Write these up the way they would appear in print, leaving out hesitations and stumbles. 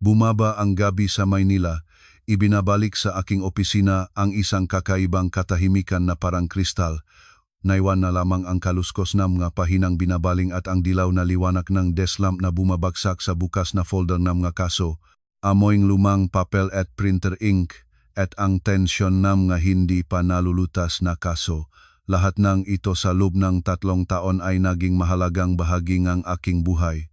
Bumaba ang gabi sa Maynila, ibinabalik sa aking opisina ang isang kakaibang katahimikan na parang kristal. Naiwan na lamang ang kaluskos na mga pahinang binabaling at ang dilaw na liwanag ng desk lamp na bumabagsak sa bukas na folder ng mga kaso. Amoyng lumang papel at printer ink at ang tensyon ng mga hindi pa nalulutas na kaso. Lahat ng ito sa loob ng 3 taon ay naging mahalagang bahagi ng aking buhay.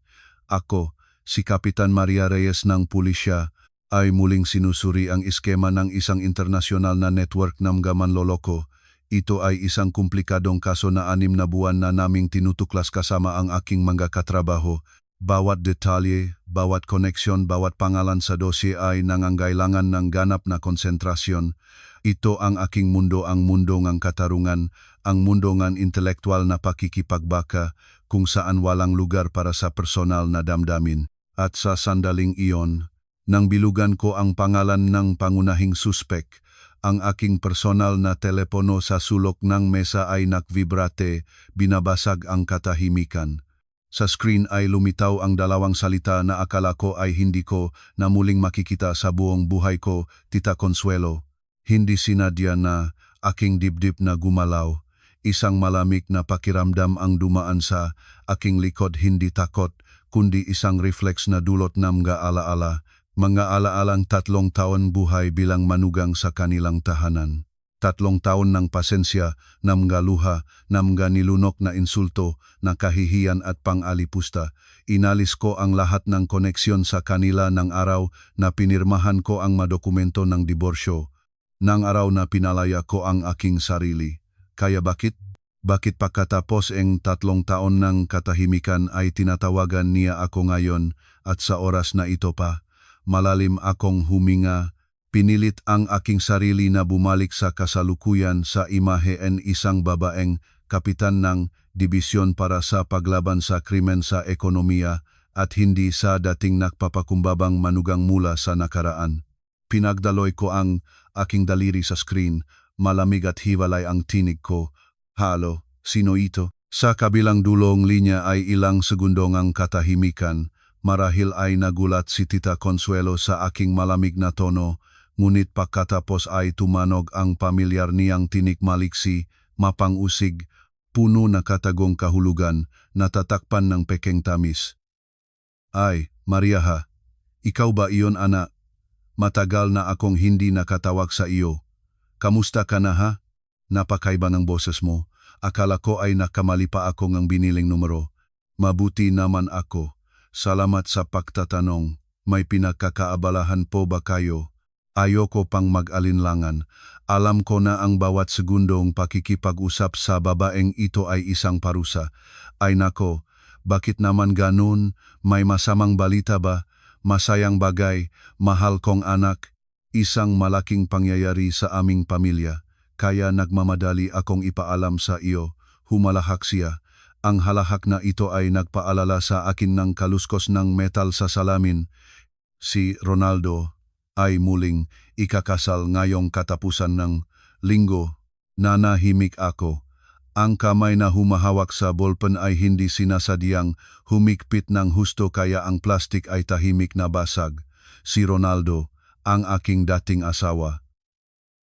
Ako, si Kapitan Maria Reyes ng pulisya, ay muling sinusuri ang iskema ng isang internasyonal na network ng mga manloloko. Ito ay isang komplikadong kaso na 6 na buwan na naming tinutuklas kasama ang aking mga katrabaho. Bawat detalye, bawat koneksyon, bawat pangalan sa dosye ay nangangailangan ng ganap na konsentrasyon. Ito ang aking mundo, ang mundo ng katarungan, ang mundo ng intelektual na pakikipagbaka, kung saan walang lugar para sa personal na damdamin. At sa sandaling iyon, nang bilugan ko ang pangalan ng pangunahing suspek, ang aking personal na telepono sa sulok ng mesa ay nakvibrate, binabasag ang katahimikan. Sa screen ay lumitaw ang 2 salita na akala ko ay hindi ko na muling makikita sa buong buhay ko, Tita Consuelo. Hindi sinadya na aking dibdib na gumalaw. Isang malamig na pakiramdam ang dumaan sa aking likod, hindi takot, kundi isang reflex na dulot ng mga alaala. Mga alaalang 3 taon buhay bilang manugang sa kanilang tahanan. 3 taon ng pasensya, ng mga luha, ng mga nilunok na insulto, na kahihiyan at pang-alipusta. Inalis ko ang lahat ng koneksyon sa kanila ng araw na pinirmahan ko ang madokumento ng diborsyo. Nang araw na pinalaya ko ang aking sarili. Kaya bakit? Bakit pagkatapos ang 3 taon ng katahimikan ay tinatawagan niya ako ngayon at sa oras na ito pa? Malalim akong huminga, pinilit ang aking sarili na bumalik sa kasalukuyan sa imahe ng isang babaeng kapitan ng dibisyon para sa paglaban sa krimen sa ekonomiya at hindi sa dating nagpapakumbabang manugang mula sa nakaraan. Pinagdaloy ko ang aking daliri sa screen, malamig at hiwalay ang tinig ko. Halo, sino ito? Sa kabilang dulong linya ay ilang segundong ang katahimikan. Marahil ay nagulat si Tita Consuelo sa aking malamig na tono, ngunit pagkatapos ay tumanog ang pamilyar niyang tinik maliksi, mapang-usig, puno na katagong kahulugan, natatakpan ng pekeng tamis. Ay, Maria ha, ikaw ba iyon anak? Matagal na akong hindi nakatawag sa iyo. Kamusta ka na ha? Napakaiba ng boses mo. Akala ko ay nakamali pa ako ng biniling numero. Mabuti naman ako. Salamat sa pagtatanong. May pinagkakaabalahan po ba kayo? Ayoko pang mag-alinlangan. Alam ko na ang bawat segundong pakikipag-usap sa babaeng ito ay isang parusa. Ay nako, bakit naman ganun? May masamang balita ba? Masayang bagay, mahal kong anak. Isang malaking pangyayari sa aming pamilya. Kaya nagmamadali akong ipaalam sa iyo. Humalahak siya. Ang halahak na ito ay nagpaalala sa akin ng kaluskos ng metal sa salamin. Si Ronaldo ay muling ikakasal ngayong katapusan ng linggo. Nanahimik ako. Ang kamay na humahawak sa ballpen ay hindi sinasadyang humigpit ng husto kaya ang plastik ay tahimik na basag. Si Ronaldo, ang aking dating asawa.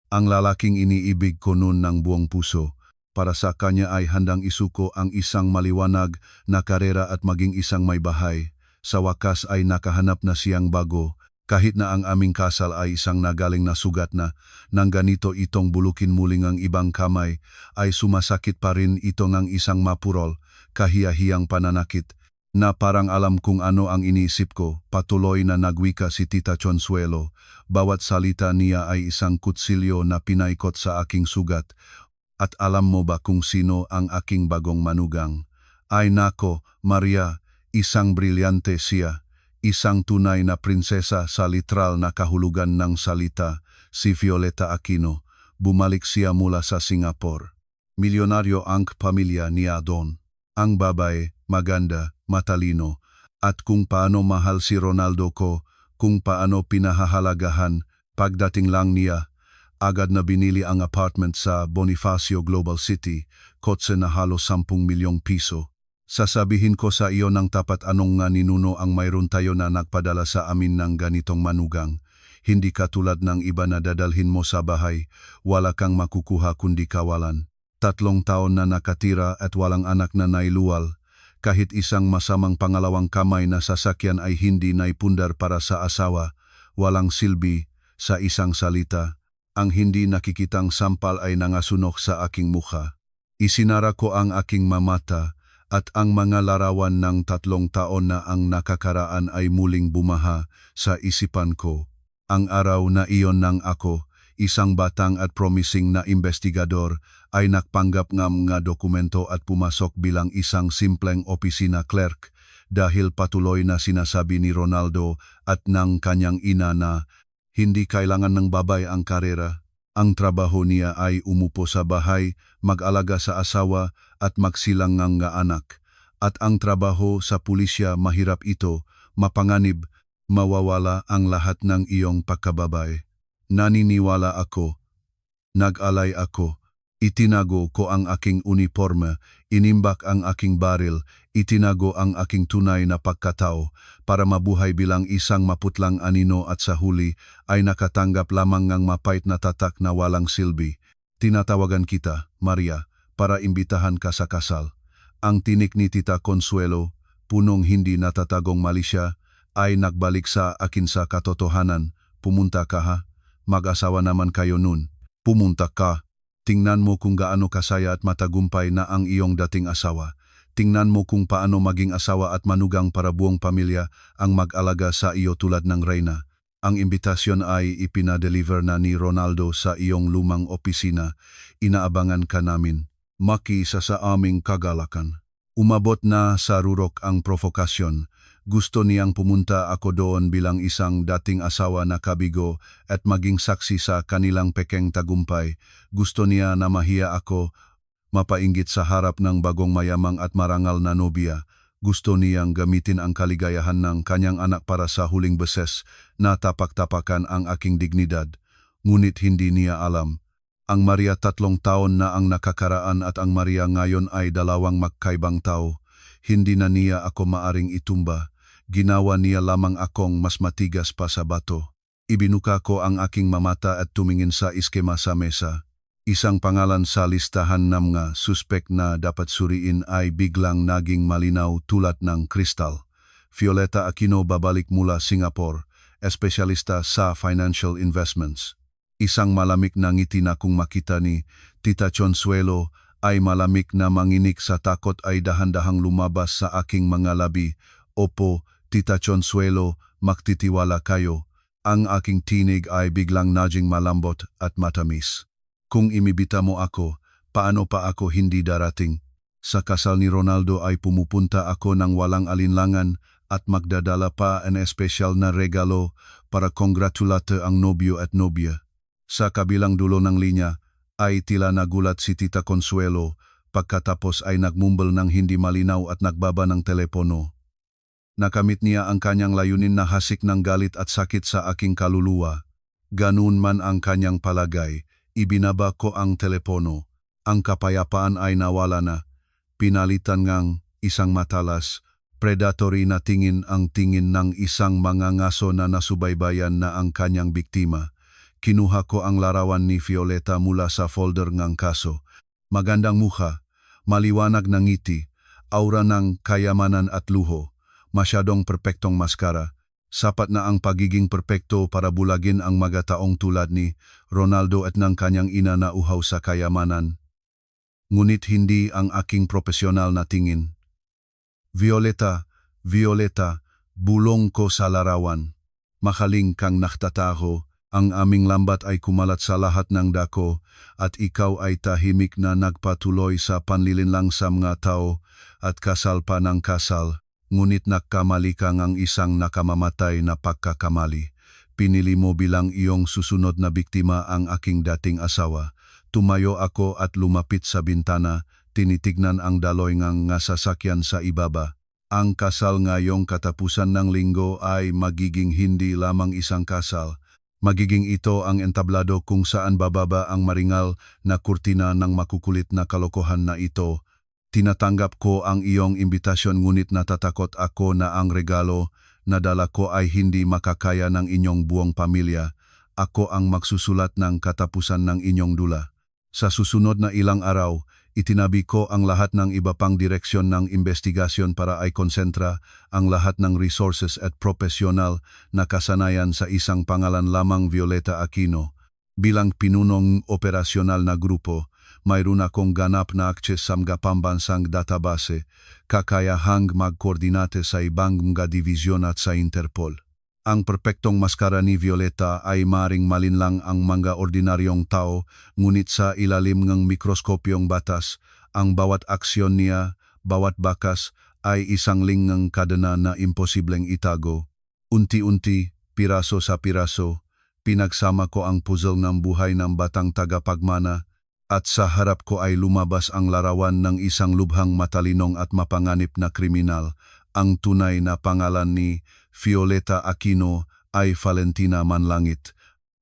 Ang lalaking iniibig ko noon ng buong puso. Para sa kanya ay handang isuko ang isang maliwanag na karera at maging isang may bahay. Sa wakas ay nakahanap na siyang bago, kahit na ang aming kasal ay isang nagaling na sugat na, nang ganito itong bulukin muling ang ibang kamay, ay sumasakit pa rin ito ng isang mapurol, kahiyahiyang pananakit, na parang alam kung ano ang iniisip ko. Patuloy na nagwika si Tita Consuelo. Bawat salita niya ay isang kutsilyo na pinaikot sa aking sugat. At alam mo ba kung sino ang aking bagong manugang? Ay nako, Maria, isang brilyante siya. Isang tunay na prinsesa sa literal na kahulugan ng salita, si Violeta Aquino. Bumalik siya mula sa Singapore. Milyonaryo ang pamilya niya doon. Ang babae, maganda, matalino. At kung paano mahal si Ronaldo ko, kung paano pinahahalagahan, pagdating lang niya, agad na binili ang apartment sa Bonifacio Global City, kotse na halos 10 milyong piso. Sasabihin ko sa iyo ng tapat anong nga ninuno ang mayroon tayo na nagpadala sa amin ng ganitong manugang. Hindi katulad ng iba na dadalhin mo sa bahay, wala kang makukuha kundi kawalan. 3 taon na nakatira at walang anak na nailuwal. Kahit isang masamang pangalawang kamay na sasakyan ay hindi naipundar para sa asawa, walang silbi, sa isang salita. Ang hindi nakikitang sampal ay nangasunok sa aking mukha. Isinara ko ang aking mamata, at ang mga larawan ng 3 taon na ang nakakaraan ay muling bumaha sa isipan ko. Ang araw na iyon nang ako, isang batang at promising na investigador, ay nakpanggap ng mga dokumento at pumasok bilang isang simpleng opisina clerk dahil patuloy na sinasabi ni Ronaldo at ng kanyang ina na hindi kailangan ng babay ang karera. Ang trabaho niya ay umupo sa bahay, mag-alaga sa asawa at magsilang ng anak. At ang trabaho sa pulisya mahirap ito, mapanganib, mawawala ang lahat ng iyong pagkababay. Naniniwala ako. Nag-alay ako. Itinago ko ang aking uniforme, inimbak ang aking baril, itinago ang aking tunay na pagkatao para mabuhay bilang isang maputlang anino at sa huli ay nakatanggap lamang ng mapait na tatak na walang silbi. Tinatawagan kita, Maria, para imbitahan ka sa kasal. Ang tinik ni Tita Consuelo, punong hindi natatagong malisya, ay nagbalik sa akin sa katotohanan. Pumunta ka ha? Mag-asawa naman kayo nun. Pumunta ka. Tingnan mo kung gaano kasaya at matagumpay na ang iyong dating asawa. Tingnan mo kung paano maging asawa at manugang para buong pamilya ang mag-alaga sa iyo tulad ng reyna. Ang imbitasyon ay ipinadeliver na ni Ronaldo sa iyong lumang opisina. Inaabangan ka namin. Makiisa sa aming kagalakan. Umabot na sa rurok ang provokasyon. Gusto niyang pumunta ako doon bilang isang dating asawa na kabigo at maging saksi sa kanilang pekeng tagumpay. Gusto niya na mahiya ako, mapainggit sa harap ng bagong mayamang at marangal na nobya. Gusto niyang gamitin ang kaligayahan ng kanyang anak para sa huling beses na tapak-tapakan ang aking dignidad. Ngunit hindi niya alam. Ang Maria 3 taon na ang nakakaraan at ang Maria ngayon ay 2 magkaibang tao. Hindi na niya ako maaring itumba. Ginawa niya lamang akong mas matigas pa sa bato. Ibinuka ko ang aking mamata at tumingin sa iskema sa mesa. Isang pangalan sa listahan ng mga suspek na dapat suriin ay biglang naging malinaw tulad ng kristal. Violeta Aquino babalik mula Singapore, espesyalista sa financial investments. Isang malamig na ngiti na kung makita ni Tita Consuelo ay malamig na manginig sa takot ay dahan-dahang lumabas sa aking mga labi. Opo, Tita Consuelo, magtitiwala kayo. Ang aking tinig ay biglang naging malambot at matamis. Kung imibita mo ako, paano pa ako hindi darating? Sa kasal ni Ronaldo ay pumupunta ako ng walang alinlangan at magdadala pa ang espesyal na regalo para kongratulate ang nobyo at nobya. Sa kabilang dulo ng linya ay tila nagulat si Tita Consuelo pagkatapos ay nagmumbel ng hindi malinaw at nagbaba ng telepono. Nakamit niya ang kanyang layunin na hasik ng galit at sakit sa aking kaluluwa. Ganun man ang kanyang palagay, ibinaba ko ang telepono. Ang kapayapaan ay nawala na. Pinalitan ngang isang matalas, predatory na tingin ang tingin ng isang mangangaso na nasubaybayan na ang kanyang biktima. Kinuha ko ang larawan ni Violeta mula sa folder ng kaso. Magandang mukha, maliwanag na ngiti, aura ng kayamanan at luho. Masyadong perpektong maskara. Sapat na ang pagiging perpekto para bulagin ang mga taong tulad ni Ronaldo at ng kanyang ina na uhaw sa kayamanan. Ngunit hindi ang aking profesional na tingin. Violeta, Violeta, bulong ko sa larawan. Makaling kang naktataho, ang aming lambat ay kumalat sa lahat ng dako at ikaw ay tahimik na nagpatuloy sa panlilinlang sa mga tao at kasal pa ng kasal. Ngunit nagkamali ka ngang isang nakamamatay na pagkakamali. Pinili mo bilang iyong susunod na biktima ang aking dating asawa. Tumayo ako at lumapit sa bintana, tinitignan ang daloy ngang sasakyan sa ibaba. Ang kasal ngayong katapusan ng linggo ay magiging hindi lamang isang kasal. Magiging ito ang entablado kung saan bababa ang maringal na kurtina ng makukulit na kalokohan na ito. Tinatanggap ko ang iyong imbitasyon ngunit natatakot ako na ang regalo na dala ko ay hindi makakaya ng inyong buong pamilya. Ako ang magsusulat ng katapusan ng inyong dula. Sa susunod na ilang araw, itinabi ko ang lahat ng iba pang direksyon ng investigasyon para ay konsentra ang lahat ng resources at profesional na kasanayan sa isang pangalan lamang, Violeta Aquino. Bilang pinunong operasyonal na grupo, mayroon akong ganap na access sa mga pambansang database, kakayahang magkoordinate sa ibang mga divisyon at sa Interpol. Ang perpektong maskara ni Violeta ay maring malinlang ang mga ordinaryong tao, ngunit sa ilalim ng mikroskopyong batas, ang bawat aksyon niya, bawat bakas, ay isang lingang kadena na imposibleng itago. Unti-unti, piraso sa piraso, pinagsama ko ang puzzle ng buhay ng batang tagapagmana, at sa harap ko ay lumabas ang larawan ng isang lubhang matalinong at mapanganib na kriminal. Ang tunay na pangalan ni Violeta Aquino ay Valentina Manlangit.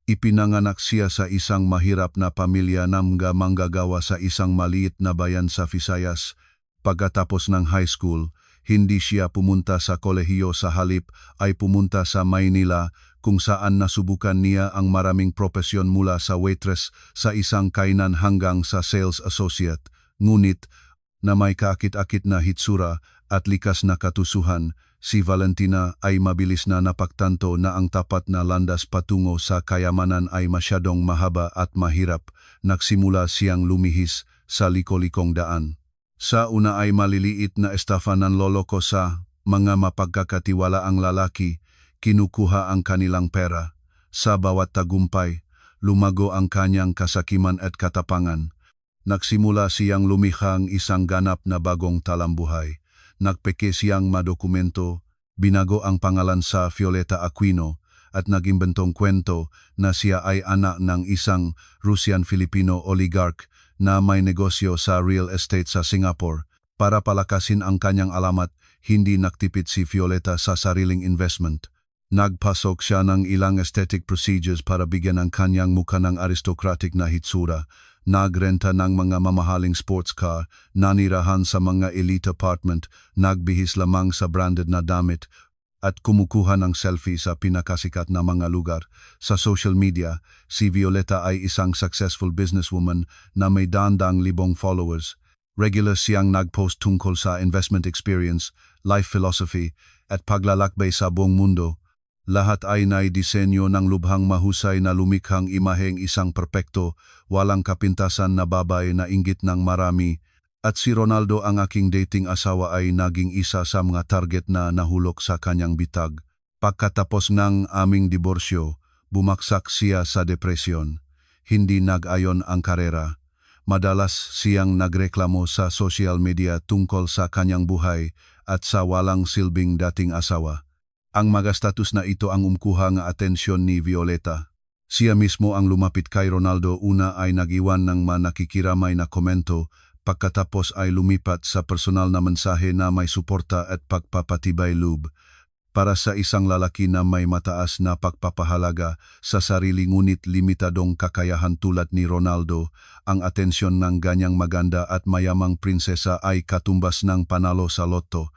Ipinanganak siya sa isang mahirap na pamilya na manggagawa sa isang maliit na bayan sa Visayas. Pagkatapos ng high school, hindi siya pumunta sa kolehiyo, sa halip ay pumunta sa Maynila, kung saan nasubukan niya ang maraming propesyon mula sa waitress sa isang kainan hanggang sa sales associate. Ngunit, na may kaakit-akit na hitsura at likas na katusuhan, si Valentina ay mabilis na napagtanto na ang tapat na landas patungo sa kayamanan ay masyadong mahaba at mahirap. Nagsimula siyang lumihis sa liko-likong daan. Sa una ay maliliit na estafa ng lolo ko sa mga mapagkakatiwalaang lalaki, kinukuha ang kanilang pera. Sa bawat tagumpay, lumago ang kanyang kasakiman at katapangan. Nagsimula siyang lumihang isang ganap na bagong talambuhay. Nagpeke siyang madokumento, binago ang pangalan sa Violeta Aquino, at nagimbentong kwento na siya ay anak ng isang Russian-Filipino oligarch na may negosyo sa real estate sa Singapore. Para palakasin ang kanyang alamat, hindi nagtipid si Violeta sa sariling investment. Nagpasok siya ng ilang aesthetic procedures para bigyan ang kanyang mukha ng aristocratic na hitsura. Nagrenta ng mga mamahaling sports car, nanirahan sa mga elite apartment, nagbihis lamang sa branded na damit, at kumukuha ng selfie sa pinakasikat na mga lugar. Sa social media, si Violeta ay isang successful businesswoman na may daan-daang libong followers. Regular siyang nagpost tungkol sa investment experience, life philosophy, at paglalakbay sa buong mundo. Lahat ay naidisenyo ng lubhang mahusay na lumikhang imaheng isang perpekto, walang kapintasan na babae na inggit ng marami. At si Ronaldo, ang aking dating asawa, ay naging isa sa mga target na nahulog sa kanyang bitag. Pagkatapos ng aming diborsyo, bumaksak siya sa depresyon. Hindi nag-ayon ang karera. Madalas siyang nagreklamo sa social media tungkol sa kanyang buhay at sa walang silbing dating asawa. Ang mga status na ito ang umkuha ng atensyon ni Violeta. Siya mismo ang lumapit kay Ronaldo. Una ay nag-iwan ng manakikiramay na komento, pagkatapos ay lumipat sa personal na mensahe na may suporta at pagpapatibay loob. Para sa isang lalaki na may mataas na pagpapahalaga sa sarili ngunit limitadong kakayahan tulad ni Ronaldo, ang atensyon ng ganyang maganda at mayamang prinsesa ay katumbas ng panalo sa loto.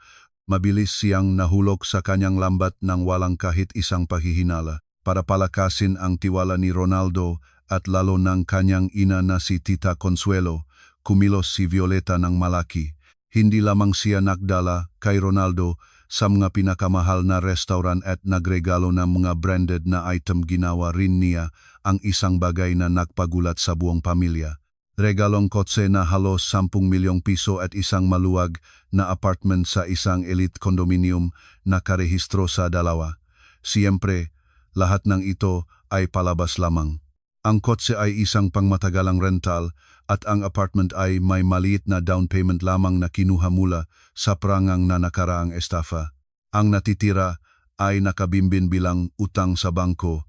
Mabilis siyang nahulog sa kanyang lambat ng walang kahit isang paghihinala. Para palakasin ang tiwala ni Ronaldo at lalo ng kanyang ina na si Tita Consuelo, kumilos si Violeta ng malaki. Hindi lamang siya nagdala kay Ronaldo sa mga pinakamahal na restaurant at nagregalo ng mga branded na item, ginawa rin niya ang isang bagay na nagpagulat sa buong pamilya. Regalong kotse na halos 10 milyong piso at isang maluwag na apartment sa isang elite condominium na karehistro sa dalawa. Siyempre, lahat ng ito ay palabas lamang. Ang kotse ay isang pangmatagalang rental at ang apartment ay may maliit na down payment lamang na kinuha mula sa prangang na nakaraang estafa. Ang natitira ay nakabimbin bilang utang sa bangko.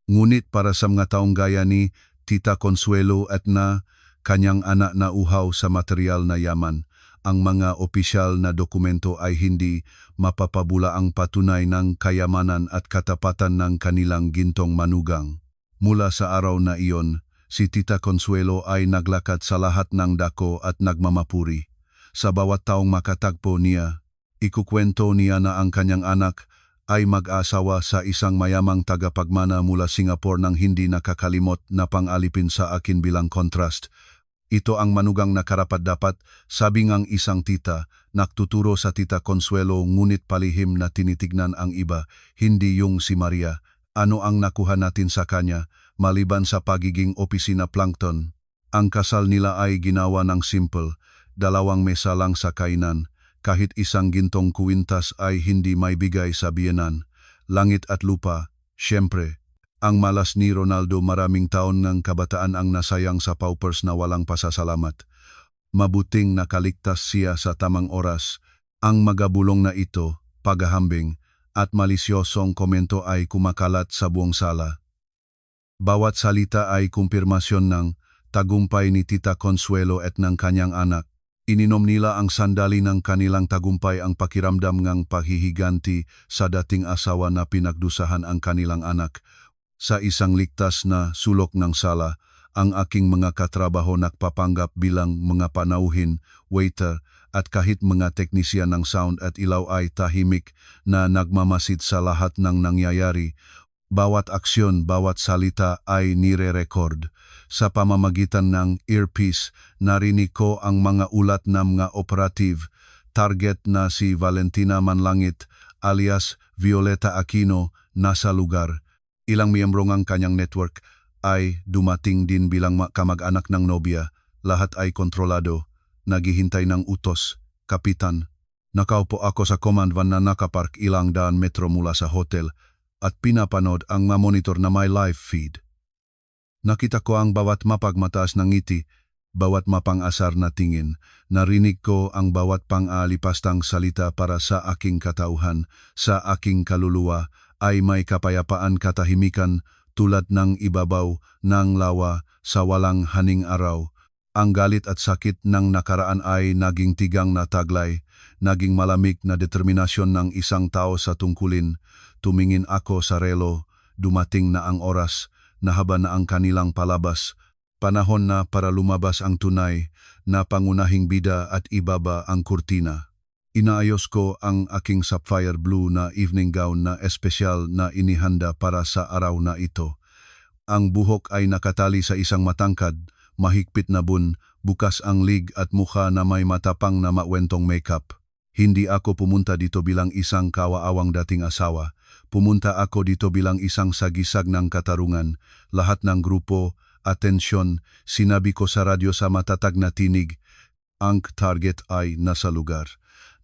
Ngunit para sa mga taong gaya ni Tita Consuelo at na kanyang anak na uhaw sa material na yaman, ang mga opisyal na dokumento ay hindi mapapabulaang patunay ng kayamanan at katapatan ng kanilang gintong manugang. Mula sa araw na iyon, si Tita Consuelo ay naglakad sa lahat ng dako at nagmamapuri. Sa bawat taong makatagpo niya, ikukwento niya na ang kanyang anak ay mag-asawa sa isang mayamang tagapagmana mula Singapore nang hindi nakakalimot na pang-alipin sa akin bilang kontrast. Ito ang manugang na karapat-dapat, sabi ngang isang tita, naktuturo sa tita Consuelo ngunit palihim na tinitignan ang iba, hindi yung si Maria. Ano ang nakuha natin sa kanya, maliban sa pagiging opisina plankton? Ang kasal nila ay ginawa ng simple, 2 mesa lang sa kainan, kahit isang gintong kuwintas ay hindi maibigay sa biyenan. Langit at lupa, syempre. Ang malas ni Ronaldo, maraming taon ng kabataan ang nasayang sa paupers na walang pasasalamat. Mabuting nakaligtas siya sa tamang oras. Ang magabulong na ito, paghahambing, at malisyosong komento ay kumakalat sa buong sala. Bawat salita ay kumpirmasyon ng tagumpay ni Tita Consuelo at ng kanyang anak. Ininom nila ang sandali ng kanilang tagumpay, ang pakiramdam ngang paghihiganti sa dating asawa na pinagdusahan ang kanilang anak. Sa isang ligtas na sulok ng sala, ang aking mga katrabaho nagpapanggap bilang mga panauhin, waiter, at kahit mga teknisyan ng sound at ilaw ay tahimik na nagmamasid sa lahat ng nangyayari. Bawat aksyon, bawat salita ay nire-record. Sa pamamagitan ng earpiece, narinig ko ang mga ulat ng mga operative. Target na si Valentina Manlangit alias Violeta Aquino nasa lugar. Ilang miyembro ng kanyang network ay dumating din bilang kamag-anak ng nobya. Lahat ay kontrolado. Naghihintay ng utos. Kapitan, nakaupo ako sa command van na nakapark ilang daan metro mula sa hotel at pinapanood ang monitor na may live feed. Nakita ko ang bawat mapagmataas ng ngiti, bawat mapang-asar na tingin. Narinig ko ang bawat pang-alipastang salita para sa aking katauhan, sa aking kaluluwa ay may kapayapaan, katahimikan tulad ng ibabaw ng lawa sa walang haning araw. Ang galit at sakit ng nakaraan ay naging tigang na taglay, naging malamig na determinasyon ng isang tao sa tungkulin. Tumingin ako sa relo, dumating na ang oras, nahaba na ang kanilang palabas. Panahon na para lumabas ang tunay na pangunahing bida at ibaba ang kurtina. Inaayos ko ang aking sapphire blue na evening gown na espesyal na inihanda para sa araw na ito. Ang buhok ay nakatali sa isang matangkad, mahigpit na bun, bukas ang lig at mukha na may matapang na mawentong makeup. Hindi ako pumunta dito bilang isang kawaawang dating asawa. Pumunta ako dito bilang isang sagisag ng katarungan. Lahat ng grupo, atensyon, sinabi ko sa radyo sa matatag na tinig. Ang target ay nasa lugar.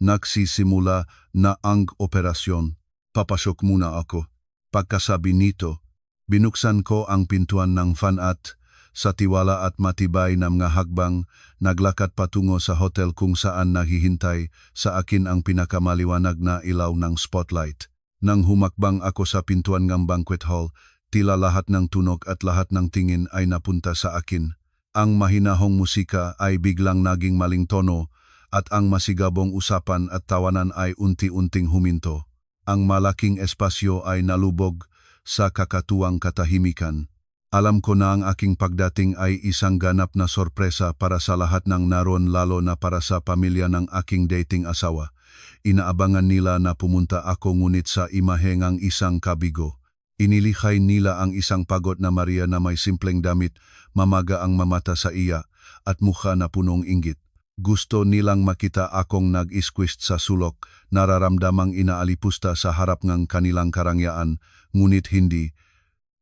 Nagsisimula na ang operasyon. Papasok muna ako. Pagkasabi nito, binuksan ko ang pintuan ng fan at sa tiwala at matibay na mga hakbang, naglakad patungo sa hotel kung saan naghihintay sa akin ang pinakamaliwanag na ilaw ng spotlight. Nang humakbang ako sa pintuan ng banquet hall, tila lahat ng tunog at lahat ng tingin ay napunta sa akin. Ang mahinahong musika ay biglang naging maling tono at ang masigabong usapan at tawanan ay unti-unting huminto. Ang malaking espasyo ay nalubog sa kakatuwang katahimikan. Alam ko na ang aking pagdating ay isang ganap na sorpresa para sa lahat ng naroon, lalo na para sa pamilya ng aking dating asawa. Inaabangan nila na pumunta ako, ngunit sa imahe ng isang kabigo. Inilikhay nila ang isang pagod na Maria na may simpleng damit, mamaga ang mamata sa iya, at mukha na punong inggit. Gusto nilang makita akong nag-isquist sa sulok, nararamdamang inaalipusta sa harap ng kanilang karangyaan, ngunit hindi.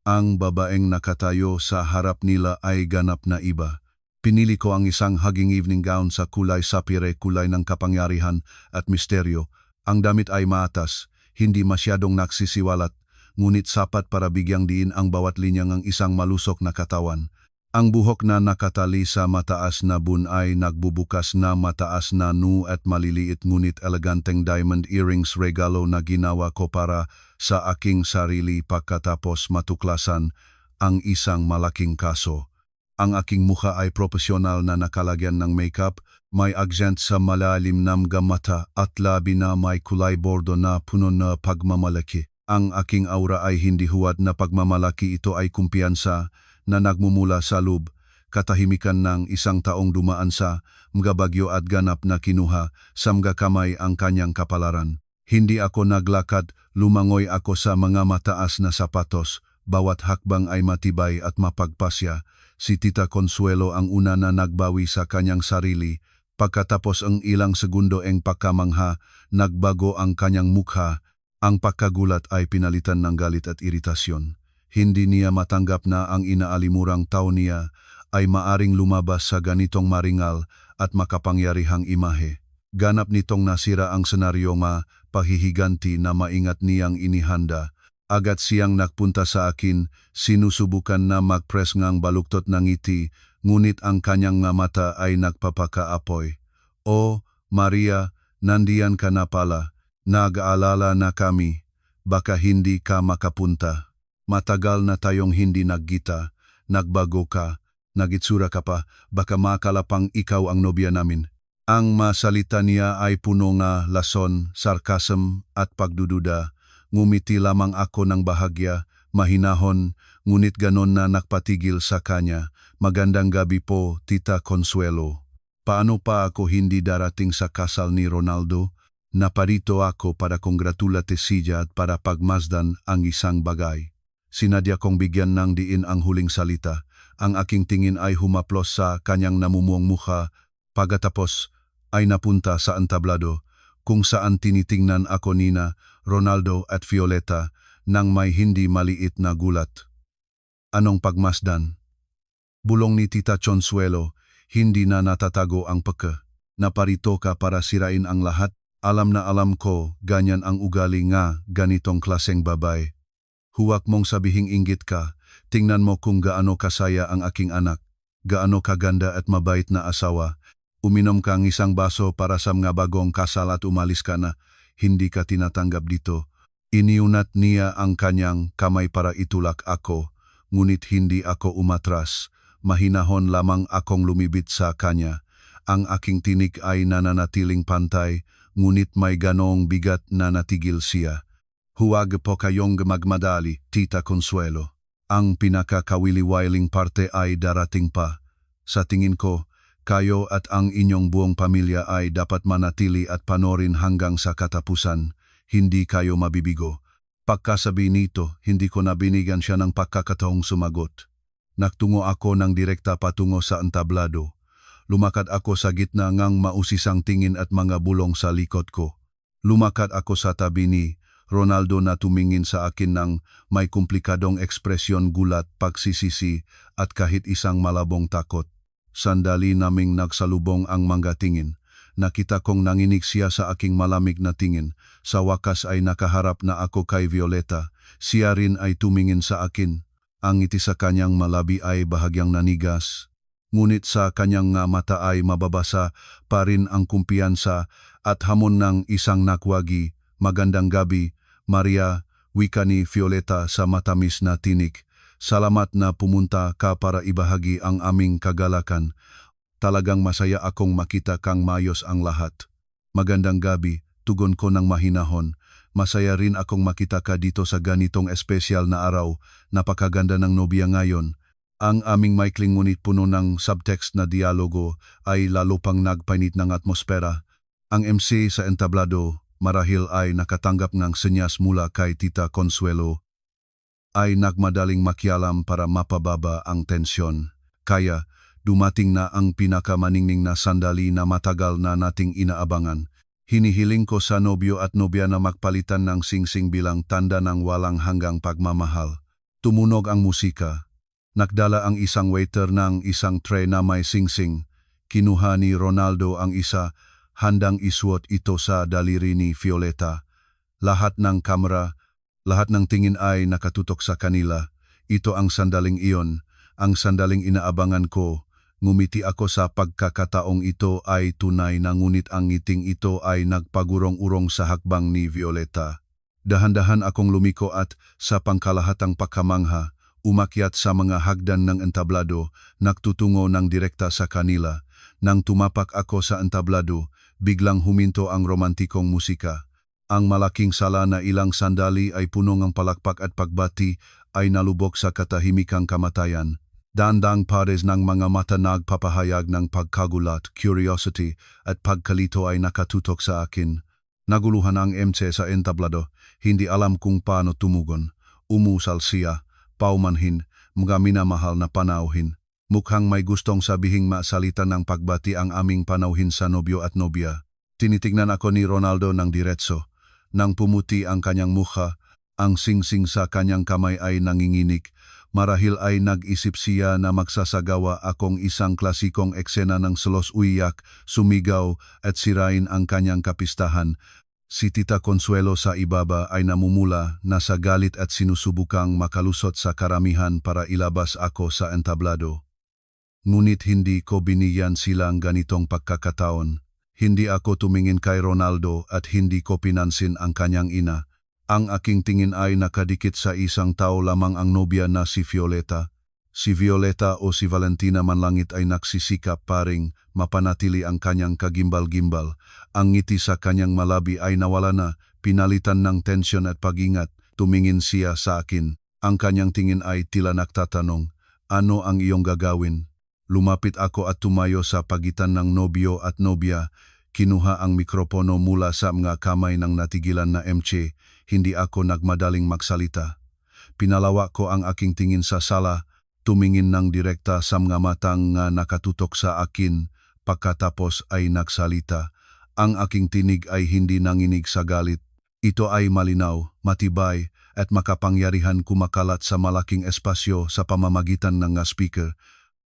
Ang babaeng nakatayo sa harap nila ay ganap na iba. Pinili ko ang isang hugging evening gown sa kulay sapire, kulay ng kapangyarihan at misteryo. Ang damit ay maatas, hindi masyadong nagsisiwalat, ngunit sapat para bigyang diin ang bawat linya ng isang malusok na katawan. Ang buhok na nakatali sa mataas na bun ay nagbubukas na mataas na nu at maliliit ngunit eleganteng diamond earrings, regalo na ginawa ko para sa aking sarili pagkatapos matuklasan ang isang malaking kaso. Ang aking mukha ay profesional na nakalagyan ng makeup, may accent sa malalim na mata at labi na may kulay bordo na puno na pagmamalaki. Ang aking aura ay hindi huwad na pagmamalaki, ito ay kumpiyansa na nagmumula sa loob, katahimikan ng isang taong dumaan sa mga bagyo at ganap na kinuha sa mga kamay ang kanyang kapalaran. Hindi ako naglakad, lumangoy ako sa mga mataas na sapatos, bawat hakbang ay matibay at mapagpasya. Si Tita Consuelo ang una na nagbawi sa kanyang sarili. Pagkatapos ang ilang segundo ang pagkamangha, nagbago ang kanyang mukha. Ang pagkagulat ay pinalitan ng galit at iritasyon. Hindi niya matanggap na ang inaalimurang tao niya ay maaring lumabas sa ganitong maringal at makapangyarihang imahe. Ganap nitong nasira ang senaryo pahihiganti na maingat niyang inihanda. Agad siyang nagpunta sa akin, sinusubukan na magpress ngang baluktot ng ngiti, ngunit ang kanyang mata ay nagpapakaapoy. "Oh, Maria, nandiyan ka na pala. Nag-aalala na kami. Baka hindi ka makapunta. Matagal na tayong hindi nagkita, nagbago ka, nagitsura ka pa, baka makalapang ikaw ang nobya namin." Ang masalita niya ay puno ng lason, sarcasm at pagdududa. Ngumiti lamang ako ng bahagya, mahinahon, ngunit ganon na nakpatigil sa kanya. "Magandang gabi po, Tita Consuelo. Paano pa ako hindi darating sa kasal ni Ronaldo? Naparito ako para kongratulate siya at para pagmasdan ang isang bagay." Sinadya kong bigyan ng diin ang huling salita. Ang aking tingin ay humaplos sa kanyang namumuong mukha. Pagkatapos ay napunta sa entablado, kung saan tinitingnan ako nina Ronaldo at Violeta nang may hindi maliit na gulat. "Anong pagmasdan?" Bulong ni Tita Consuelo, hindi na natatago ang pagka. "Naparito ka para sirain ang lahat? Alam na alam ko, ganyan ang ugali nga ganitong klaseng babay. Huwag mong sabihing inggit ka. Tingnan mo kung gaano kasaya ang aking anak, gaano kaganda at mabait na asawa. Uminom kang isang baso para sa mga bagong kasal at umalis ka na. Hindi ka tinatanggap dito." Iniunat niya ang kanyang kamay para itulak ako, ngunit hindi ako umatras. Mahinahon lamang akong lumibit sa kanya. Ang aking tinig ay nananatiling pantay, ngunit may ganong bigat na natigil siya. "Huwag po kayong magmadali, Tita Consuelo. Ang pinakakawili-wiling parte ay darating pa. Sa tingin ko, kayo at ang inyong buong pamilya ay dapat manatili at panorin hanggang sa katapusan. Hindi kayo mabibigo." Pagkasabi nito, hindi ko na binigyan siya ng pagkakataong sumagot. Nagtungo ako ng direkta patungo sa entablado. Lumakad ako sa gitna ngang mausisang tingin at mga bulong sa likod ko. Lumakad ako sa tabi ni Ronaldo na tumingin sa akin ng may komplikadong ekspresyon gulat, pagsisisi at kahit isang malabong takot. Sandali naming nagsalubong ang mga tingin. Nakita kong nanginig siya sa aking malamig na tingin. Sa wakas ay nakaharap na ako kay Violeta. Siya rin ay tumingin sa akin. Ang ngiti sa kanyang malabi ay bahagyang nanigas. Ngunit sa kanyang mata ay mababasa pa rin ang kumpiyansa at hamon ng isang nakwagi. "Magandang gabi, Maria," wika ni Violeta sa matamis na tinig. "Salamat na pumunta ka para ibahagi ang aming kagalakan. Talagang masaya akong makita kang mayos ang lahat." "Magandang gabi," tugon ko ng mahinahon. "Masaya rin akong makita ka dito sa ganitong espesyal na araw. Napakaganda ng nobya ngayon." Ang aming maikling ngunit puno ng subtext na dialogo ay lalo pang nagpainit ng atmosfera. Ang MC sa entablado marahil ay nakatanggap ng senyas mula kay Tita Consuelo, ay nagmadaling makialam para mapababa ang tensyon. Kaya dumating na ang pinakamaningning na sandali na matagal na nating inaabangan. Hinihiling ko sa nobyo at nobya na magpalitan ng singsing bilang tanda ng walang hanggang pagmamahal. Tumunog ang musika. Nagdala ang isang waiter ng isang tray na may singsing. Kinuha ni Ronaldo ang isa, handang isuot ito sa daliri ni Violeta. Lahat ng kamera, lahat ng tingin ay nakatutok sa kanila. Ito ang sandaling iyon, ang sandaling inaabangan ko. Ngumiti ako sa pagkakataong ito ay tunay na ngunit ang ngiting ito ay nagpagurong-urong sa hakbang ni Violeta. Dahan-dahan akong lumiko at sa pangkalahatang pagkamangha, umakyat sa mga hagdan ng entablado, nagtutungo ng direkta sa kanila. Nang tumapak ako sa entablado, biglang huminto ang romantikong musika. Ang malaking sala na ilang sandali ay puno ng palakpak at pagbati ay nalubog sa katahimikang kamatayan. Dandang pares ng mga mata nagpapahayag ng pagkagulat, curiosity at pagkalito ay nakatutok sa akin. Naguluhan ang MC sa entablado, hindi alam kung paano tumugon. Umusal siya, paumanhin, mga minamahal na panauhin. Mukhang may gustong sabihing masalita ng pagbati ang aming panauhin sa nobyo at nobya. Tinitignan ako ni Ronaldo ng diretso. Nang pumuti ang kanyang mukha, ang singsing sa kanyang kamay ay nanginginig. Marahil ay nag-isip siya na magsasagawa akong isang klasikong eksena ng selos uiyak, sumigaw at sirain ang kanyang kapistahan. Si Tita Consuelo sa ibaba ay namumula na sa galit at sinusubukang makalusot sa karamihan para ilabas ako sa entablado. Ngunit hindi ko binigyan silang ganitong pagkakataon. Hindi ako tumingin kay Ronaldo at hindi ko pinansin ang kanyang ina. Ang aking tingin ay nakadikit sa isang tao lamang ang nobya na si Violeta. Si Violeta o si Valentina Manlangit ay nagsisikap paring mapanatili ang kanyang kagimbal-gimbal. Ang ngiti sa kanyang malabi ay nawala na, pinalitan ng tensyon at pag-ingat. Tumingin siya sa akin. Ang kanyang tingin ay tila nagtatanong, ano ang iyong gagawin? Lumapit ako at tumayo sa pagitan ng nobyo at nobya. Kinuha ang mikropono mula sa mga kamay ng natigilan na MC. Hindi ako nagmadaling magsalita. Pinalawak ko ang aking tingin sa sala, tumingin ng direkta sa mga matang nga nakatutok sa akin, pagkatapos ay nagsalita. Ang aking tinig ay hindi nanginig sa galit. Ito ay malinaw, matibay, at makapangyarihan kumakalat sa malaking espasyo sa pamamagitan ng speaker.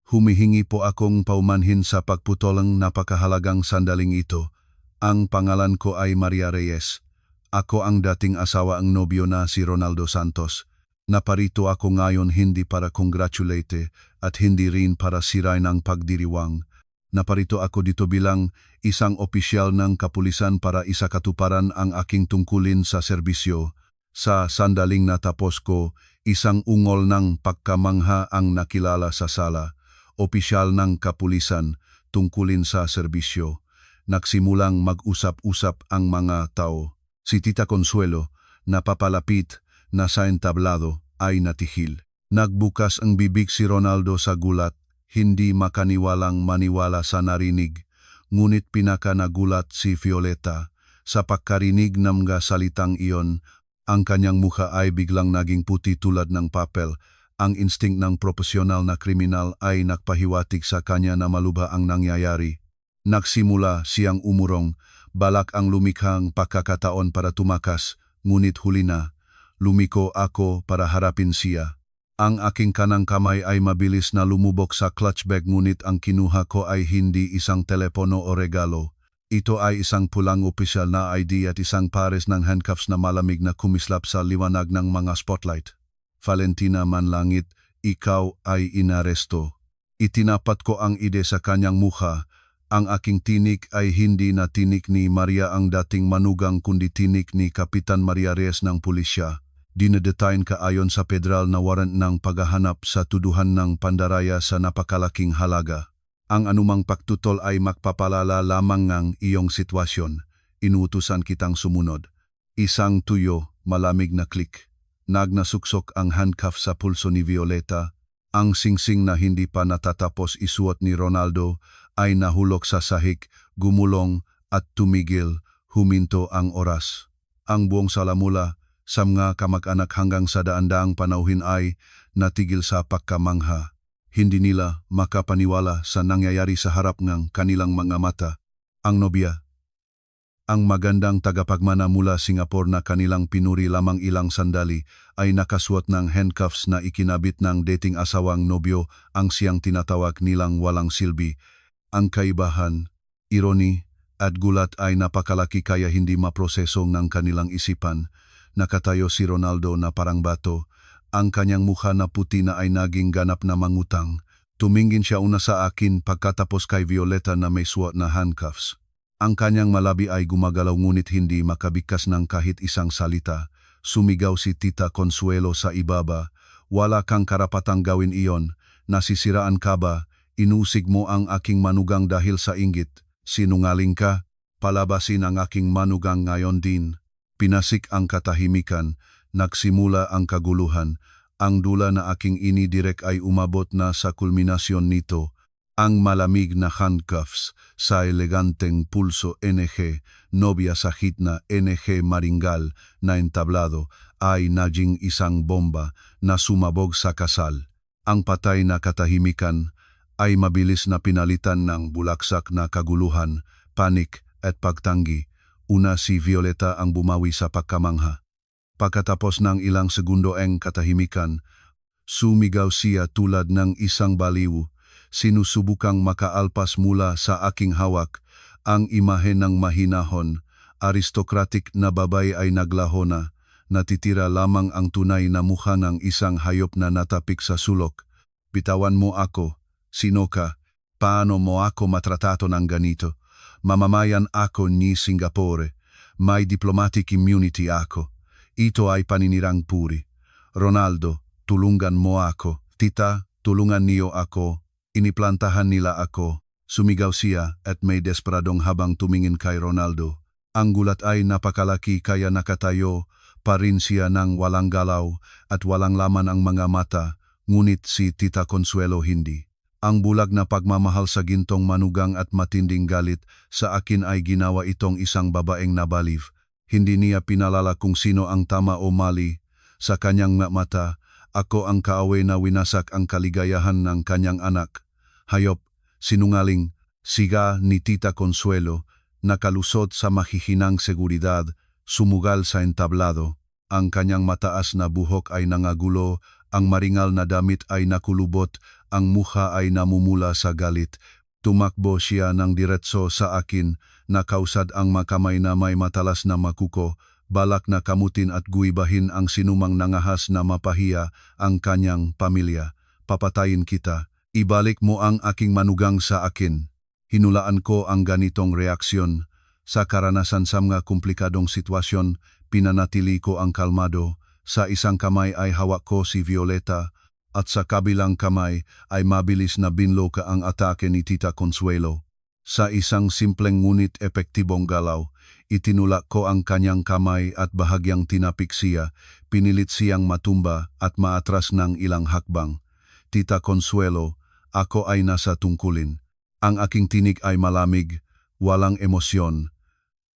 Humihingi po akong paumanhin sa pagputolang napakahalagang sandaling ito. Ang pangalan ko ay Maria Reyes. Ako ang dating asawa ang nobyo na si Ronaldo Santos. Naparito ako ngayon hindi para congratulate at hindi rin para sirain ang pagdiriwang. Naparito ako dito bilang isang opisyal ng kapulisan para isakatuparan ang aking tungkulin sa serbisyo. Sa sandaling natapos ko, isang ungol ng pagkamangha ang nakilala sa sala. Opisyal ng kapulisan, tungkulin sa serbisyo. Nagsimulang mag-usap-usap ang mga tao. Si Tita Consuelo, napapalapit na sa entablado, ay natihil. Nagbukas ang bibig si Ronaldo sa gulat, hindi makaniwalang maniwala sa narinig. Ngunit pinaka nagulat si Violeta. Sa pagkarinig ng mga salitang iyon, ang kanyang mukha ay biglang naging puti tulad ng papel. Ang instinct ng profesional na kriminal ay nagpahiwatig sa kanya na malubha ang nangyayari. Nagsimula siyang umurong, balak ang lumikhang pagkakataon para tumakas, ngunit huli na. Lumiko ako para harapin siya. Ang aking kanang kamay ay mabilis na lumubog sa clutch bag ngunit ang kinuha ko ay hindi isang telepono o regalo. Ito ay isang pulang opisyal na ID at isang pares ng handcuffs na malamig na kumislap sa liwanag ng mga spotlight. Valentina Manlangit, ikaw ay inaresto. Itinapat ko ang ide sa kanyang mukha. Ang aking tinik ay hindi na tinik ni Maria ang dating manugang kundi tinik ni Kapitan Maria Reyes ng pulisya. Dinedetain ka ayon sa federal na warrant ng paghahanap sa tuduhan ng pandaraya sa napakalaking halaga. Ang anumang pagtutol ay magpapalala lamang ng iyong sitwasyon. Inuutusan kitang sumunod. Isang tuyo, malamig na klik. Nagnasuksok ang handcuff sa pulso ni Violeta. Ang singsing na hindi pa natatapos isuot ni Ronaldo ay nahulog sa sahig, gumulong at tumigil, huminto ang oras. Ang buong sala mula sa mga kamag-anak hanggang sa daan-daang panauhin ay natigil sa pagkamangha. Hindi nila makapaniwala sa nangyayari sa harap ng kanilang mga mata. Ang nobya, ang magandang tagapagmana mula Singapore na kanilang pinuri lamang ilang sandali ay nakasuot ng handcuffs na ikinabit ng dating asawang nobyo ang siyang tinatawag nilang walang silbi. Ang kaibahan, irony at gulat ay napakalaki kaya hindi maproseso ng kanilang isipan. Nakatayo si Ronaldo na parang bato. Ang kanyang mukha na puti na ay naging ganap na mangutang. Tumingin siya una sa akin pagkatapos kay Violeta na may suot na handcuffs. Ang kanyang malabi ay gumagalaw ngunit hindi makabigkas ng kahit isang salita. Sumigaw si Tita Consuelo sa ibaba, wala kang karapatang gawin iyon. Nasisiraan ka ba? Inusig mo ang aking manugang dahil sa inggit. Sinungaling ka? Palabasin ang aking manugang ngayon din. Pinasik ang katahimikan. Nagsimula ang kaguluhan. Ang dula na aking inidirek ay umabot na sa kulminasyon nito. Ang malamig na handcuffs sa eleganteng pulso NG, nobya sa hitna NG Maringal na entablado ay naging isang bomba na sumabog sa kasal. Ang patay na katahimikan ay mabilis na pinalitan ng bulaksak na kaguluhan, panik at pagtanggi. Una si Violeta ang bumawi sa pagkamangha. Pagkatapos ng ilang segundo ang katahimikan, sumigaw siya tulad ng isang baliw. Sinusubukang makaalpas mula sa aking hawak. Ang imahe ng mahinahon, aristokratik na babae ay naglaho na. Natitira lamang ang tunay na mukha ng isang hayop na natapik sa sulok. Bitawan mo ako. Sino ka? Paano mo ako matratato ng ganito? Mamamayan ako ni Singapore. May diplomatic immunity ako. Ito ay paninirang puri. Ronaldo, tulungan mo ako. Tita, tulungan niyo ako. Iniplantahan nila ako. Sumigaw siya at may desperadong habang tumingin kay Ronaldo. Ang gulat ay napakalaki kaya nakatayo pa rin siya ng walang galaw at walang laman ang mga mata, ngunit si Tita Consuelo hindi. Ang bulag na pagmamahal sa gintong manugang at matinding galit sa akin ay ginawa itong isang babaeng nabaliw. Hindi niya pinalala kung sino ang tama o mali. Sa kanyang mata, ako ang kaaway na winasak ang kaligayahan ng kanyang anak. Hayop, sinungaling, siga ni Tita Consuelo, nakalusot sa mahihinang seguridad, sumugal sa entablado. Ang kanyang mataas na buhok ay nangagulo, ang maringal na damit ay nakulubot, ang mukha ay namumula sa galit. Tumakbo siya ng diretso sa akin, nakausad ang makamay na may matalas na makuko, balak na kamutin at guibahin ang sinumang nangahas na mapahiya ang kanyang pamilya. Papatayin kita. Ibalik mo ang aking manugang sa akin. Hinulaan ko ang ganitong reaksyon. Sa karanasan sa mga komplikadong sitwasyon, pinanatili ko ang kalmado. Sa isang kamay ay hawak ko si Violeta at sa kabilang kamay ay mabilis na binloka ang atake ni Tita Consuelo. Sa isang simpleng ngunit epektibong galaw, itinulak ko ang kanyang kamay at bahagyang tinapik siya, pinilit siyang matumba at maatras ng ilang hakbang. Tita Consuelo, ako ay nasa tungkulin. Ang aking tinig ay malamig, walang emosyon.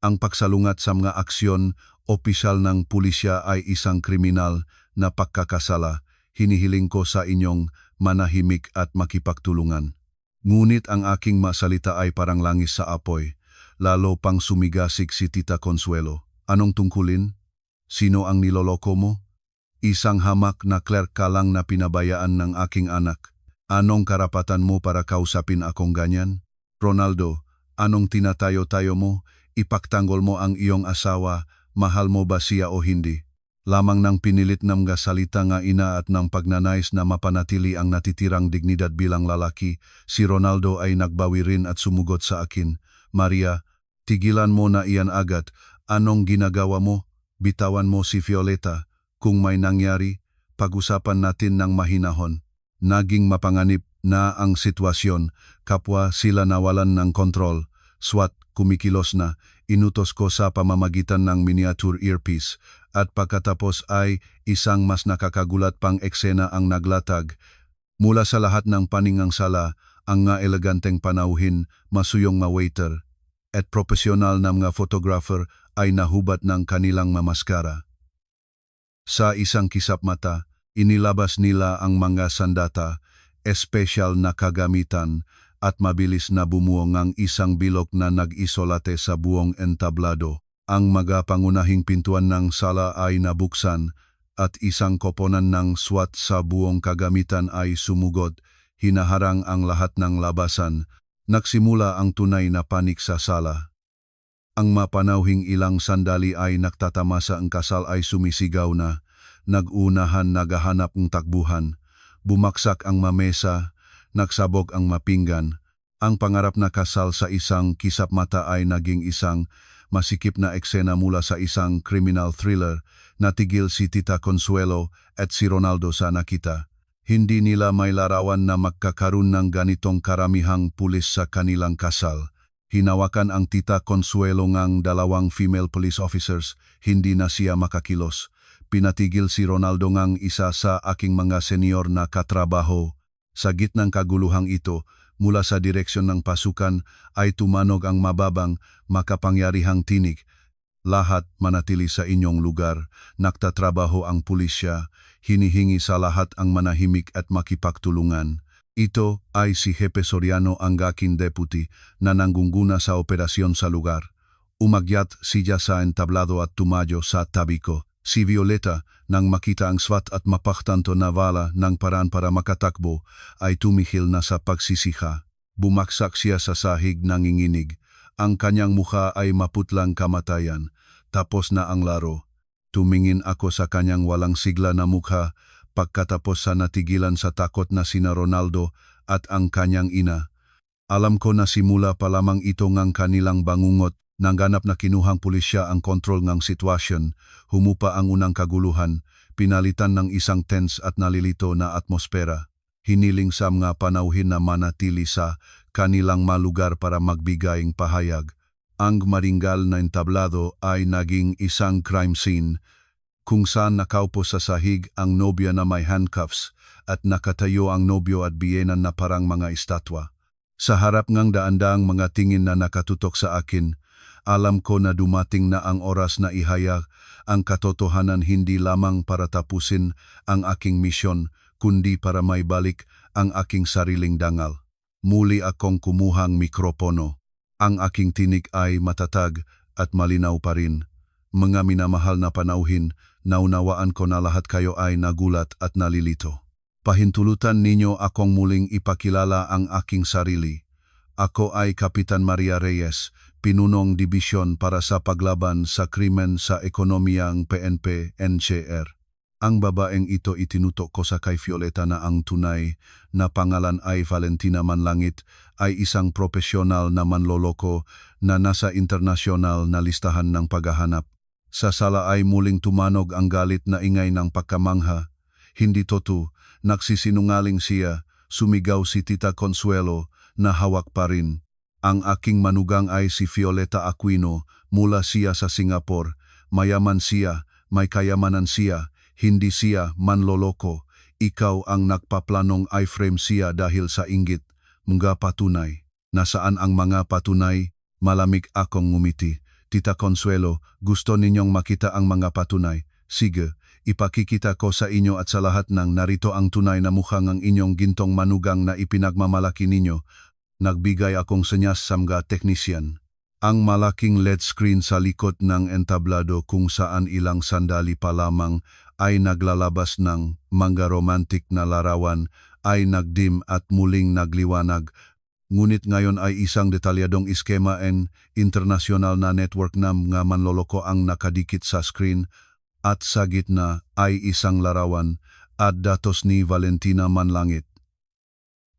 Ang pagsalungat sa mga aksyon, opisyal ng pulisya ay isang kriminal na pagkakasala. Hinihiling ko sa inyong manahimik at makipagtulungan. Ngunit ang aking masalita ay parang langis sa apoy, lalo pang sumigasig si Tita Consuelo. Anong tungkulin? Sino ang niloloko mo? Isang hamak na clerk ka lang na pinabayaan ng aking anak. Anong karapatan mo para kausapin akong ganyan? Ronaldo, anong tinatayo-tayo mo? Ipagtanggol mo ang iyong asawa, mahal mo ba siya o hindi? Lamang ng pinilit ng mga salita nga ina at ng pagnanais na mapanatili ang natitirang dignidad bilang lalaki, si Ronaldo ay nagbawi rin at sumugot sa akin. Maria, tigilan mo na iyan agad. Anong ginagawa mo? Bitawan mo si Violeta. Kung may nangyari, pag-usapan natin ng mahinahon. Naging mapanganib na ang sitwasyon, kapwa sila nawalan ng kontrol. Swat, kumikilos na, inutos ko sa pamamagitan ng miniature earpiece, at pagkatapos ay isang mas nakakagulat pang eksena ang naglatag. Mula sa lahat ng paningang sala, ang nga eleganteng panauhin, masuyong mga waiter, at profesional na mga photographer ay nahubat ng kanilang mamaskara. Sa isang kisap mata, inilabas nila ang mga sandata, espesyal na kagamitan, at mabilis na bumuo ng isang bilog na nag-isolate sa buong entablado. Ang mga pangunahing pintuan ng sala ay nabuksan at isang koponan ng SWAT sa buong kagamitan ay sumugod, hinaharang ang lahat ng labasan. Nagsimula ang tunay na panik sa sala. Ang mapanauhing ilang sandali ay nagtatamasa ang kasal ay sumisigaw na, nag-unahan naghahanap ng takbuhan, bumaksak ang mamesa, nagsabog ang mapinggan. Ang pangarap na kasal sa isang kisap mata ay naging isang masikip na eksena mula sa isang criminal thriller. Natigil si Tita Consuelo at si Ronaldo sa nakita. Hindi nila may larawan na magkakaroon ng ganitong karamihang pulis sa kanilang kasal. Hinawakan ang Tita Consuelo ngang dalawang female police officers, hindi na siya makakilos. pinatigil si Ronaldo ngang isa sa aking mga senior na katrabaho. Sa gitnang kaguluhang ito, mula sa direksyon ng pasukan ay tumanog ang mababang, makapangyarihang tinig. Lahat manatili sa inyong lugar, nagtatrabaho ang pulisya, hinihingi sa lahat ang manahimik at makipagtulungan. Ito ay si Hepe Soriano, ang aking deputy na nanggunguna sa operasyon sa lugar. Umagyat siya sa entablado at tumayo sa tabi ko. Si Violeta, nang makita ang SWAT at mapaktanto na bala ng paraan para makatakbo, ay tumihil na sa pagsisiha. Bumaksak siya sa sahig, nanginginig. Ang kanyang mukha ay maputlang kamatayan. Tapos na ang laro. Tumingin ako sa kanyang walang sigla na mukha pagkatapos sa natigilan sa takot na sina Ronaldo at ang kanyang ina. Alam ko na simula pa lamang ito ngang kanilang bangungot. Nangganap na kinuhang pulisya ang kontrol ng sitwasyon, humupa ang unang kaguluhan, pinalitan ng isang tense at nalilito na atmosfera. Hiniling sa mga panauhin na manatili sa kanilang malugar para magbigayng pahayag. Ang maringgal na entablado ay naging isang crime scene, kung saan nakaupo sa sahig ang nobya na may handcuffs at nakatayo ang nobyo at biyenan na parang mga estatwa. Sa harap ngang daan-daang mga tingin na nakatutok sa akin, alam ko na dumating na ang oras na ihayag ang katotohanan, hindi lamang para tapusin ang aking misyon, kundi para maibalik ang aking sariling dangal. Muli akong kumuhang mikropono. Ang aking tinig ay matatag at malinaw pa rin. Mga minamahal na panauhin, naunawaan ko na lahat kayo ay nagulat at nalilito. Pahintulutan ninyo akong muling ipakilala ang aking sarili. Ako ay Kapitan Maria Reyes, pinunong dibisyon para sa paglaban sa krimen sa ekonomiyang PNP-NCR. Ang babaeng ito itinutok ko sa kay Violeta na ang tunay na pangalan ay Valentina Manlangit, ay isang profesional na manloloko na nasa internasyonal na listahan ng paghahanap. Sa sala ay muling tumanog ang galit na ingay ng pagkamangha. Hindi totoo, nagsisinungaling siya, sumigaw si Tita Consuelo na hawak pa rin. Ang aking manugang ay si Violeta Aquino, mula siya sa Singapore. Mayaman siya, may kayamanan siya, hindi siya manloloko. Ikaw ang nagpaplanong i-frame siya dahil sa inggit. Mga patunay. Nasaan ang mga patunay? Malamig akong ngumiti. Tita Consuelo, gusto ninyong makita ang mga patunay? Sige, ipakikita ko sa inyo at sa lahat ng narito ang tunay na mukha ng inyong gintong manugang na ipinagmamalaki ninyo. Nagbigay akong senyas sa mga teknisyan. Ang malaking LED screen sa likod ng entablado kung saan ilang sandali pa lamang ay naglalabas ng mga romantic na larawan ay nagdim at muling nagliwanag. Ngunit ngayon ay isang detalyadong iskema and internasyonal na network na mga manloloko ang nakadikit sa screen, at sa gitna ay isang larawan at datos ni Valentina Manlangit.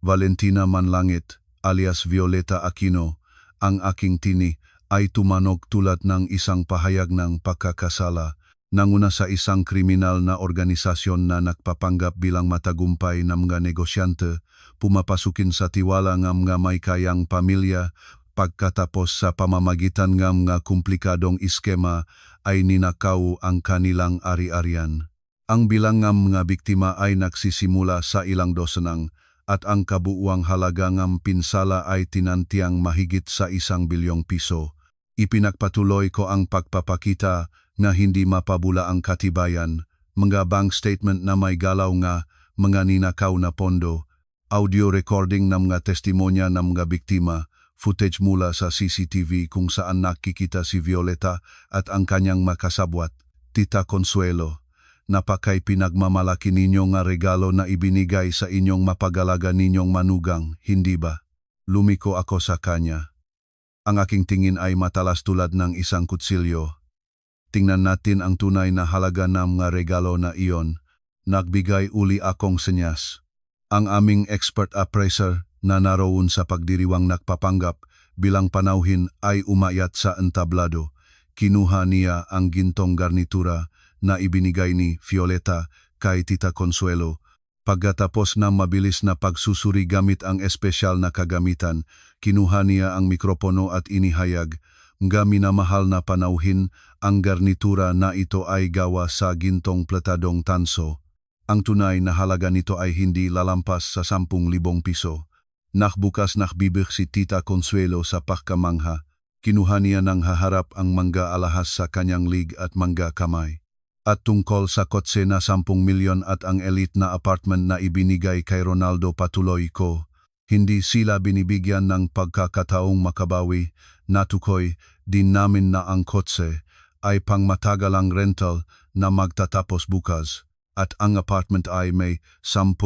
Valentina Manlangit, alias Violeta Aquino, ang aking tini, ay tumanog tulad ng isang pahayag ng pagkakasala, nanguna sa isang kriminal na organisasyon na nagpapanggap bilang matagumpay na mga negosyante, pumapasukin sa tiwala ng mga may kayang pamilya, pagkatapos sa pamamagitan ng mga komplikadong iskema ay ninakaw ang kanilang ari-arian. Ang bilang ng mga biktima ay nagsisimula sa ilang dosenang, at ang kabuuang halaga ng pinsala ay tinantiang mahigit sa 1 bilyong piso. Ipinagpatuloy ko ang pagpapakita na hindi mapabula ang katibayan, mga bank statement na may galaw nga, mga ninakaw na pondo, audio recording ng mga testimonya ng mga biktima, footage mula sa CCTV kung saan nakikita si Violeta at ang kanyang makasabwat. Tita Consuelo, napakay pinagmamalaki ninyo nga regalo na ibinigay sa inyong mapagalaga ninyong manugang, hindi ba? Lumiko ako sa kanya. Ang aking tingin ay matalas tulad ng isang kutsilyo. Tingnan natin ang tunay na halaga ng mga regalo na iyon. Nagbigay uli akong senyas. Ang aming expert appraiser na naroon sa pagdiriwang nagpapanggap bilang panauhin ay umayat sa entablado. Kinuha niya ang gintong garnitura na ibinigay ni Violeta kay Tita Consuelo. Pagkatapos ng mabilis na pagsusuri gamit ang espesyal na kagamitan, kinuha niya ang mikropono at inihayag, Nga minamahal na panauhin, ang garnitura na ito ay gawa sa gintong platadong tanso. Ang tunay na halaga nito ay hindi lalampas sa 10,000 piso. Nakbukas nakbibig si Tita Consuelo sa pagkamangha. Kinuha niya ng haharap ang mangga alahas sa kanyang lig at mangga kamay. At tungkol sa kotse na 10 milyon at ang elite na apartment na ibinigay kay Ronaldo patuloy ko. Hindi sila binibigyan ng pagkakataong makabawi. Natukoy din namin na ang kotse ay pangmatagalang rental na magtatapos bukas at ang apartment ay may 10%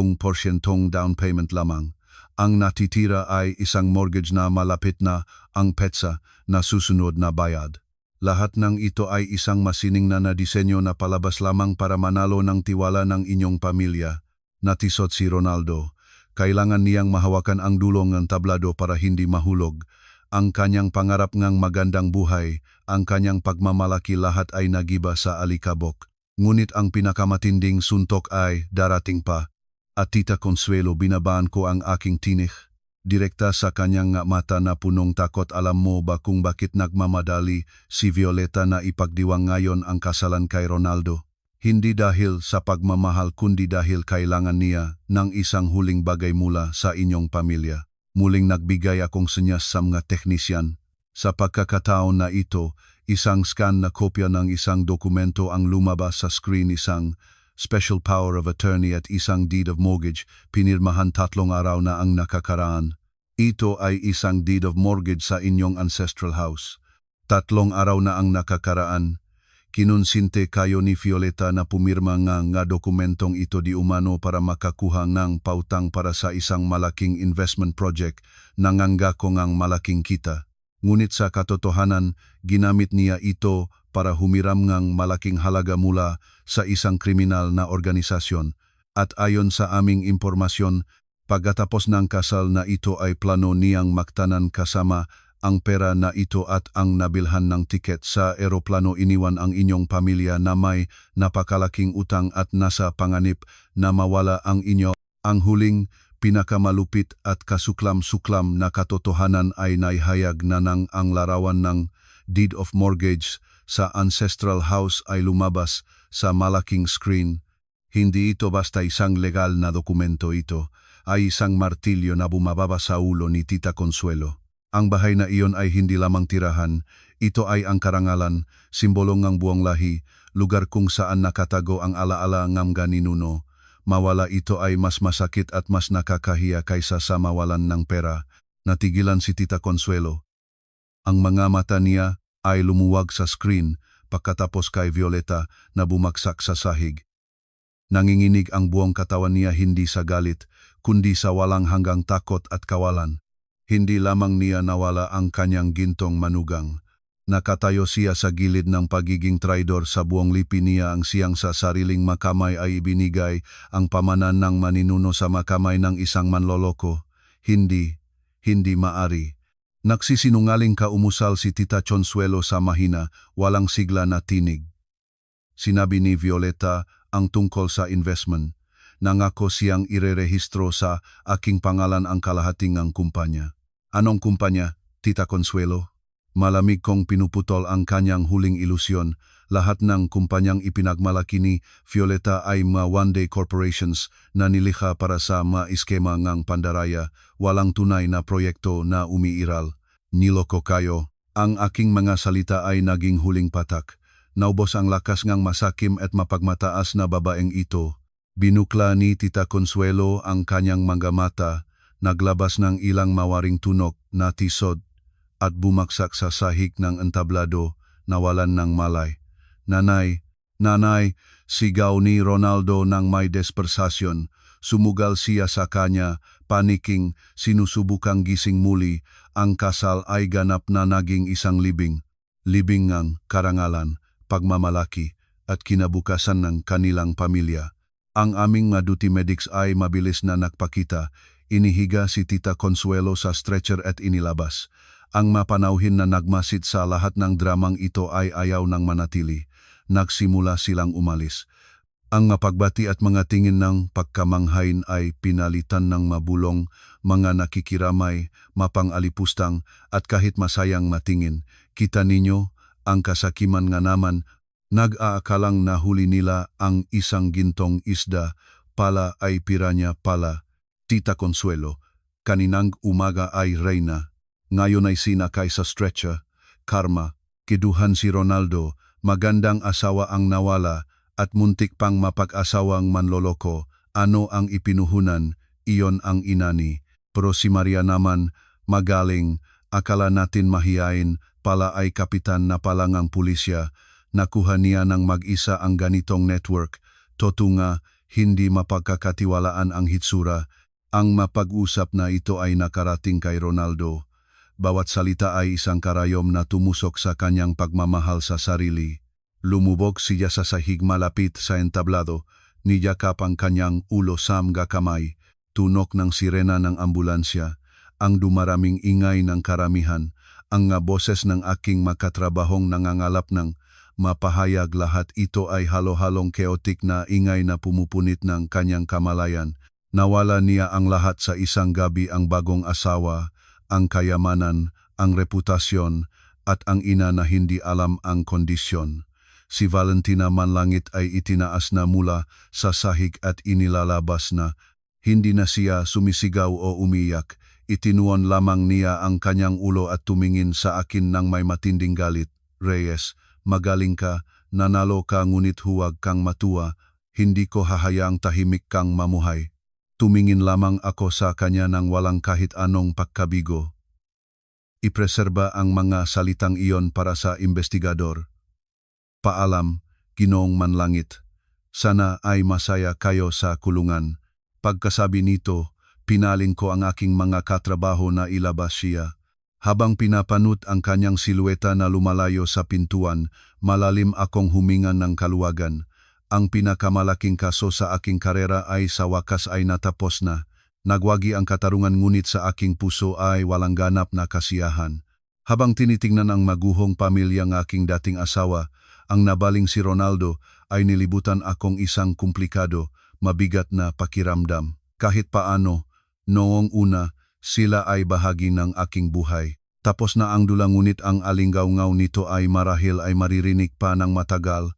down payment lamang. Ang natitira ay isang mortgage na malapit na ang petsa na susunod na bayad. Lahat ng ito ay isang masining na disenyo na palabas lamang para manalo ng tiwala ng inyong pamilya. Natisot si Ronaldo. Kailangan niyang mahawakan ang dulong ng tablado para hindi mahulog. Ang kanyang pangarap ngang magandang buhay, ang kanyang pagmamalaki lahat ay nagiba sa alikabok. Ngunit ang pinakamatinding suntok ay darating pa. At Tita Consuelo, binabaan ko ang aking tinik. Direkta sa kanyang mata na punong takot. Alam mo ba kung bakit nagmamadali si Violeta na ipagdiwang ngayon ang kasalan kay Ronaldo? Hindi dahil sa pagmamahal kundi dahil kailangan niya ng isang huling bagay mula sa inyong pamilya. Muling nagbigay akong senyas sa mga teknisyan. Sa pagkakataon na ito, isang scan na kopya ng isang dokumento ang lumabas sa screen, isang special power of attorney at isang deed of mortgage, pinirmahan 3 araw na ang nakakaraan. Ito ay isang deed of mortgage sa inyong ancestral house. 3 araw na ang nakakaraan. Kinunsinte kayo ni Violeta na pumirma nga dokumentong ito di umano para makakuha ng pautang para sa isang malaking investment project na nganggako ngang malaking kita. Ngunit sa katotohanan, ginamit niya ito para humiram ngang malaking halaga mula sa isang kriminal na organisasyon. At ayon sa aming impormasyon, pagkatapos ng kasal na ito ay plano niyang magtanan kasama ang pera na ito at ang nabilhan ng tiket sa eroplano. Iniwan ang inyong pamilya na may napakalaking utang at nasa panganib na mawala ang inyo. Ang huling, pinakamalupit at kasuklam-suklam na katotohanan ay naihayag na ng ang larawan ng deed of mortgage sa ancestral house ay lumabas sa malaking screen. Hindi ito basta isang legal na dokumento, ito ay isang martilyo na bumababa sa ulo ni Tita Consuelo. Ang bahay na iyon ay hindi lamang tirahan, ito ay ang karangalan, simbolo ng buong lahi, lugar kung saan nakatago ang alaala ng ganinuno. Mawala ito ay mas masakit at mas nakakahiya kaysa sa mawalan ng pera. Natigilan si Tita Consuelo. Ang mga mata niya ay lumuwag sa screen pagkatapos kay Violeta na bumagsak sa sahig. Nanginginig ang buong katawan niya, hindi sa galit, kundi sa walang hanggang takot at kawalan. Hindi lamang niya nawala ang kanyang gintong manugang. Nakatayo siya sa gilid ng pagiging traidor sa buong lipi niya. Ang siyang sa sariling makamay ay ibinigay ang pamanan ng maninuno sa makamay ng isang manloloko. Hindi maari. Nagsisinungaling ka, umusal si Tita Consuelo sa mahina, walang sigla na tinig. Sinabi ni Violeta ang tungkol sa investment. Nangako siyang irerehistro sa aking pangalan ang kalahating ng kumpanya. Anong kumpanya, Tita Consuelo? Malamig kong pinuputol ang kanyang huling ilusyon. Lahat ng kumpanyang ipinagmalaki ni Violeta ay mga one-day corporations na nilikha para sa mga iskema ngang pandaraya, walang tunay na proyekto na umiiral. Niloko kayo. Ang aking mga salita ay naging huling patak. Naubos ang lakas ngang masakim at mapagmataas na babaeng ito. Binukla ni Tita Consuelo ang kanyang mga mata, naglabas ng ilang mawaring tunok na tisod at bumaksak sa sahig ng entablado, nawalan ng malay. Nanay, nanay, sigaw ni Ronaldo ng may despersasyon. Sumugal siya sa kanya, paniking, sinusubukang gising muli. Ang kasal ay ganap na naging isang libing. Libing ng karangalan, pagmamalaki at kinabukasan ng kanilang pamilya. Ang aming mga duty medics ay mabilis na nagpakita. Inihiga si Tita Consuelo sa stretcher at inilabas. Ang mapanauhin na nagmasid sa lahat ng dramang ito ay ayaw ng manatili. Nagsimula silang umalis. Ang mapagbati at mga tingin ng pagkamanghain ay pinalitan ng mabulong, mga nakikiramay, mapang-alipustang at kahit masayang matingin. Kita ninyo, ang kasakiman nga naman, nag-aakalang nahuli nila ang isang gintong isda, pala ay piranya pala. Tita Consuelo, kaninang umaga ay Reyna, ngayon ay sinakay sa stretcher. Karma, kiduhan si Ronaldo, magandang asawa ang nawala, at muntik pang mapag-asawang manloloko. Ano ang ipinuhunan, iyon ang inani. Pero si Maria naman, magaling, akala natin mahiyain, pala ay kapitan na palangang pulisya. Nakuha niya ng mag-isa ang ganitong network. Totunga, hindi mapagkakatiwalaan ang hitsura. Ang mapag-usap na ito ay nakarating kay Ronaldo. Bawat salita ay isang karayom na tumusok sa kanyang pagmamahal sa sarili. Lumubog siya sa sahig malapit sa entablado, niyakap ang kanyang ulo sa mga kamay. Tunok ng sirena ng ambulansya, ang dumaraming ingay ng karamihan, ang nga boses ng aking makatrabahong nangangalap ng mapahayag. Lahat ito ay halo-halong chaotic na ingay na pumupunit ng kanyang kamalayan. Nawala niya ang lahat sa isang gabi, ang bagong asawa, ang kayamanan, ang reputasyon, at ang ina na hindi alam ang kondisyon. Si Valentina Manlangit ay itinaas na mula sa sahig at inilalabas na. Hindi na siya sumisigaw o umiyak, itinuon lamang niya ang kanyang ulo at tumingin sa akin ng may matinding galit. Reyes, magaling ka, nanalo ka ngunit huwag kang matuwa, hindi ko hahayaang tahimik kang mamuhay. Tumingin lamang ako sa kanya ng walang kahit anong pagkabigo. Ipreserba ang mga salitang iyon para sa investigador. Paalam, Ginoong Manlangit. Sana ay masaya kayo sa kulungan. Pagkasabi nito, pinaling ko ang aking mga katrabaho na ilabas siya. Habang pinapanut ang kanyang silueta na lumalayo sa pintuan, malalim akong huminga ng kaluwagan. Ang pinakamalaking kaso sa aking karera ay sa wakas ay natapos na. Nagwagi ang katarungan ngunit sa aking puso ay walang ganap na kasiyahan. Habang tinitingnan ang maguhong pamilyang aking dating asawa, ang nabaling si Ronaldo, ay nilibutan akong isang komplikado, mabigat na pakiramdam. Kahit paano, noong una, sila ay bahagi ng aking buhay. Tapos na ang dula ngunit ang alinggaw-ngaw nito ay marahil ay maririnig pa ng matagal.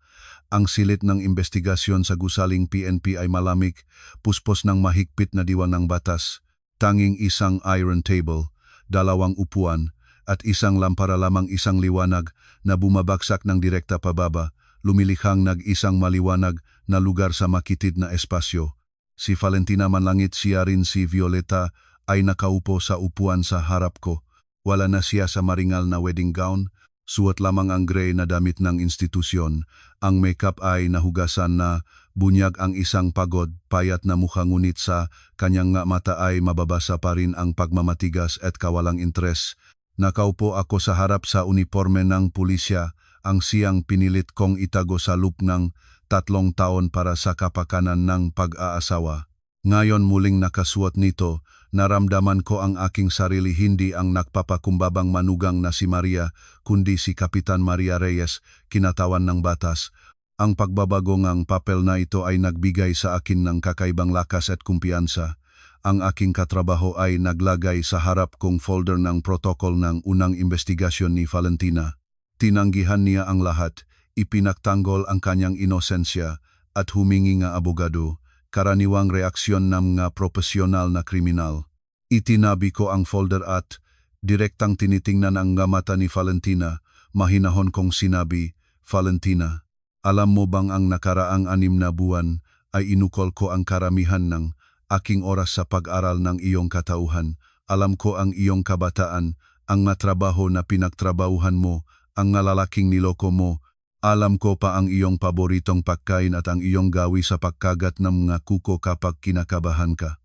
Ang silit ng investigasyon sa gusaling PNP ay malamig, puspos ng mahigpit na diwan ng batas. Tanging isang iron table, 2 upuan, at isang lampara lamang, isang liwanag na bumabagsak ng direkta pababa, lumilihang nag-isang maliwanag na lugar sa makitid na espasyo. Si Valentina Manlangit, siya rin si Violeta, ay nakaupo sa upuan sa harap ko. Wala na siya sa maringal na wedding gown, suot lamang ang gray na damit ng institusyon. Ang makeup ay nahugasan na, bunyag ang isang pagod, payat na mukha ngunit sa kanyang nga mata ay mababasa pa rin ang pagmamatigas at kawalang interes. Nakaupo ako sa harap sa uniforme ng pulisya, ang siyang pinilit kong itago sa loop ng 3 taon para sa kapakanan ng pag-aasawa. Ngayon muling nakasuot nito, naramdaman ko ang aking sarili, hindi ang nagpapakumbabang manugang na si Maria, kundi si Kapitan Maria Reyes, kinatawan ng batas. Ang pagbabago ng papel na ito ay nagbigay sa akin ng kakaibang lakas at kumpiyansa. Ang aking katrabaho ay naglagay sa harap kong folder ng protocol ng unang investigasyon ni Valentina. Tinanggihan niya ang lahat, ipinagtanggol ang kanyang inosensya at humingi nga abogado, karaniwang reaksyon ng nga profesional na kriminal. Itinabi ko ang folder at direktang tinitingnan ang nga mata ni Valentina. Mahinahon kong sinabi, Valentina, alam mo bang ang nakaraang 6 na buwan ay inukol ko ang karamihan ng aking oras sa pag-aral ng iyong katauhan. Alam ko ang iyong kabataan, ang nga trabaho na pinagtrabahuhan mo, ang nga lalaking niloko mo. Alam ko pa ang iyong paboritong pagkain at ang iyong gawi sa pagkagat ng mga kuko kapag kinakabahan ka.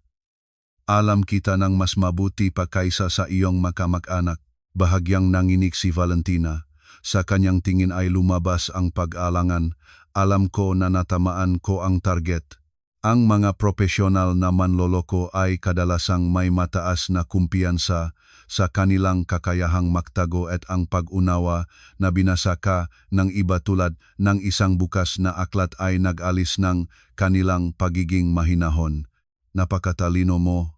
Alam kita ng mas mabuti pa kaysa sa iyong makamag-anak. Bahagyang nanginig si Valentina. Sa kanyang tingin ay lumabas ang pag-alangan. Alam ko na natamaan ko ang target. Ang mga profesional na manloloko ay kadalasang may mataas na kumpiyansa sa kanilang kakayahang magtago at ang pag-unawa na binasa ka ng iba tulad ng isang bukas na aklat ay nag-alis ng kanilang pagiging mahinahon. Napakatalino mo,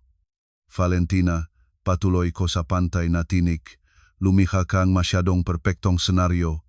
Valentina, patuloy ko sa pantay na tinik. lumikha kang masyadong perpektong senaryo.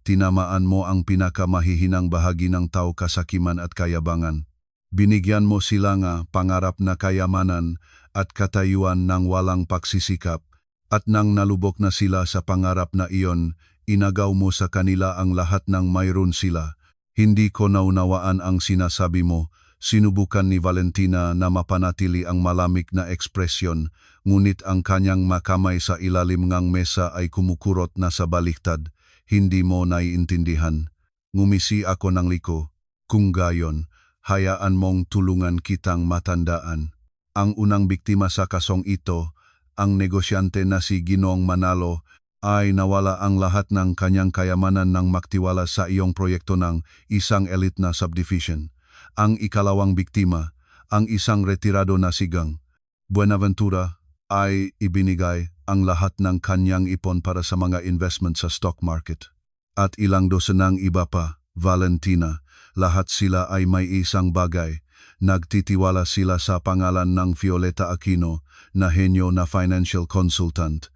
Tinamaan mo ang pinakamahihinang bahagi ng tao, kasakiman at kayabangan. Binigyan mo sila nga pangarap na kayamanan at katayuan ng walang pagsisikap, at nang nalubok na sila sa pangarap na iyon, inagaw mo sa kanila ang lahat ng mayroon sila. Hindi ko naunawaan ang sinasabi mo. Sinubukan ni Valentina na mapanatili ang malamig na ekspresyon, ngunit ang kanyang makamay sa ilalim ng mesa ay kumukurot na sa baliktad. Hindi mo naiintindihan. Ngumisi ako ng liko. Kung gayon, hayaan mong tulungan kitang matandaan. Ang unang biktima sa kasong ito, ang negosyante na si Ginoong Manalo, ay nawala ang lahat ng kanyang kayamanan nang magtiwala sa iyong proyekto ng isang elite na subdivision. Ang ikalawang biktima, ang isang retirado na sigang Buenaventura, ay ibinigay ang lahat ng kanyang ipon para sa mga investment sa stock market. At ilang dosenang iba pa, Valentina, lahat sila ay may isang bagay. Nagtitiwala sila sa pangalan ng Violeta Aquino na henyo na financial consultant.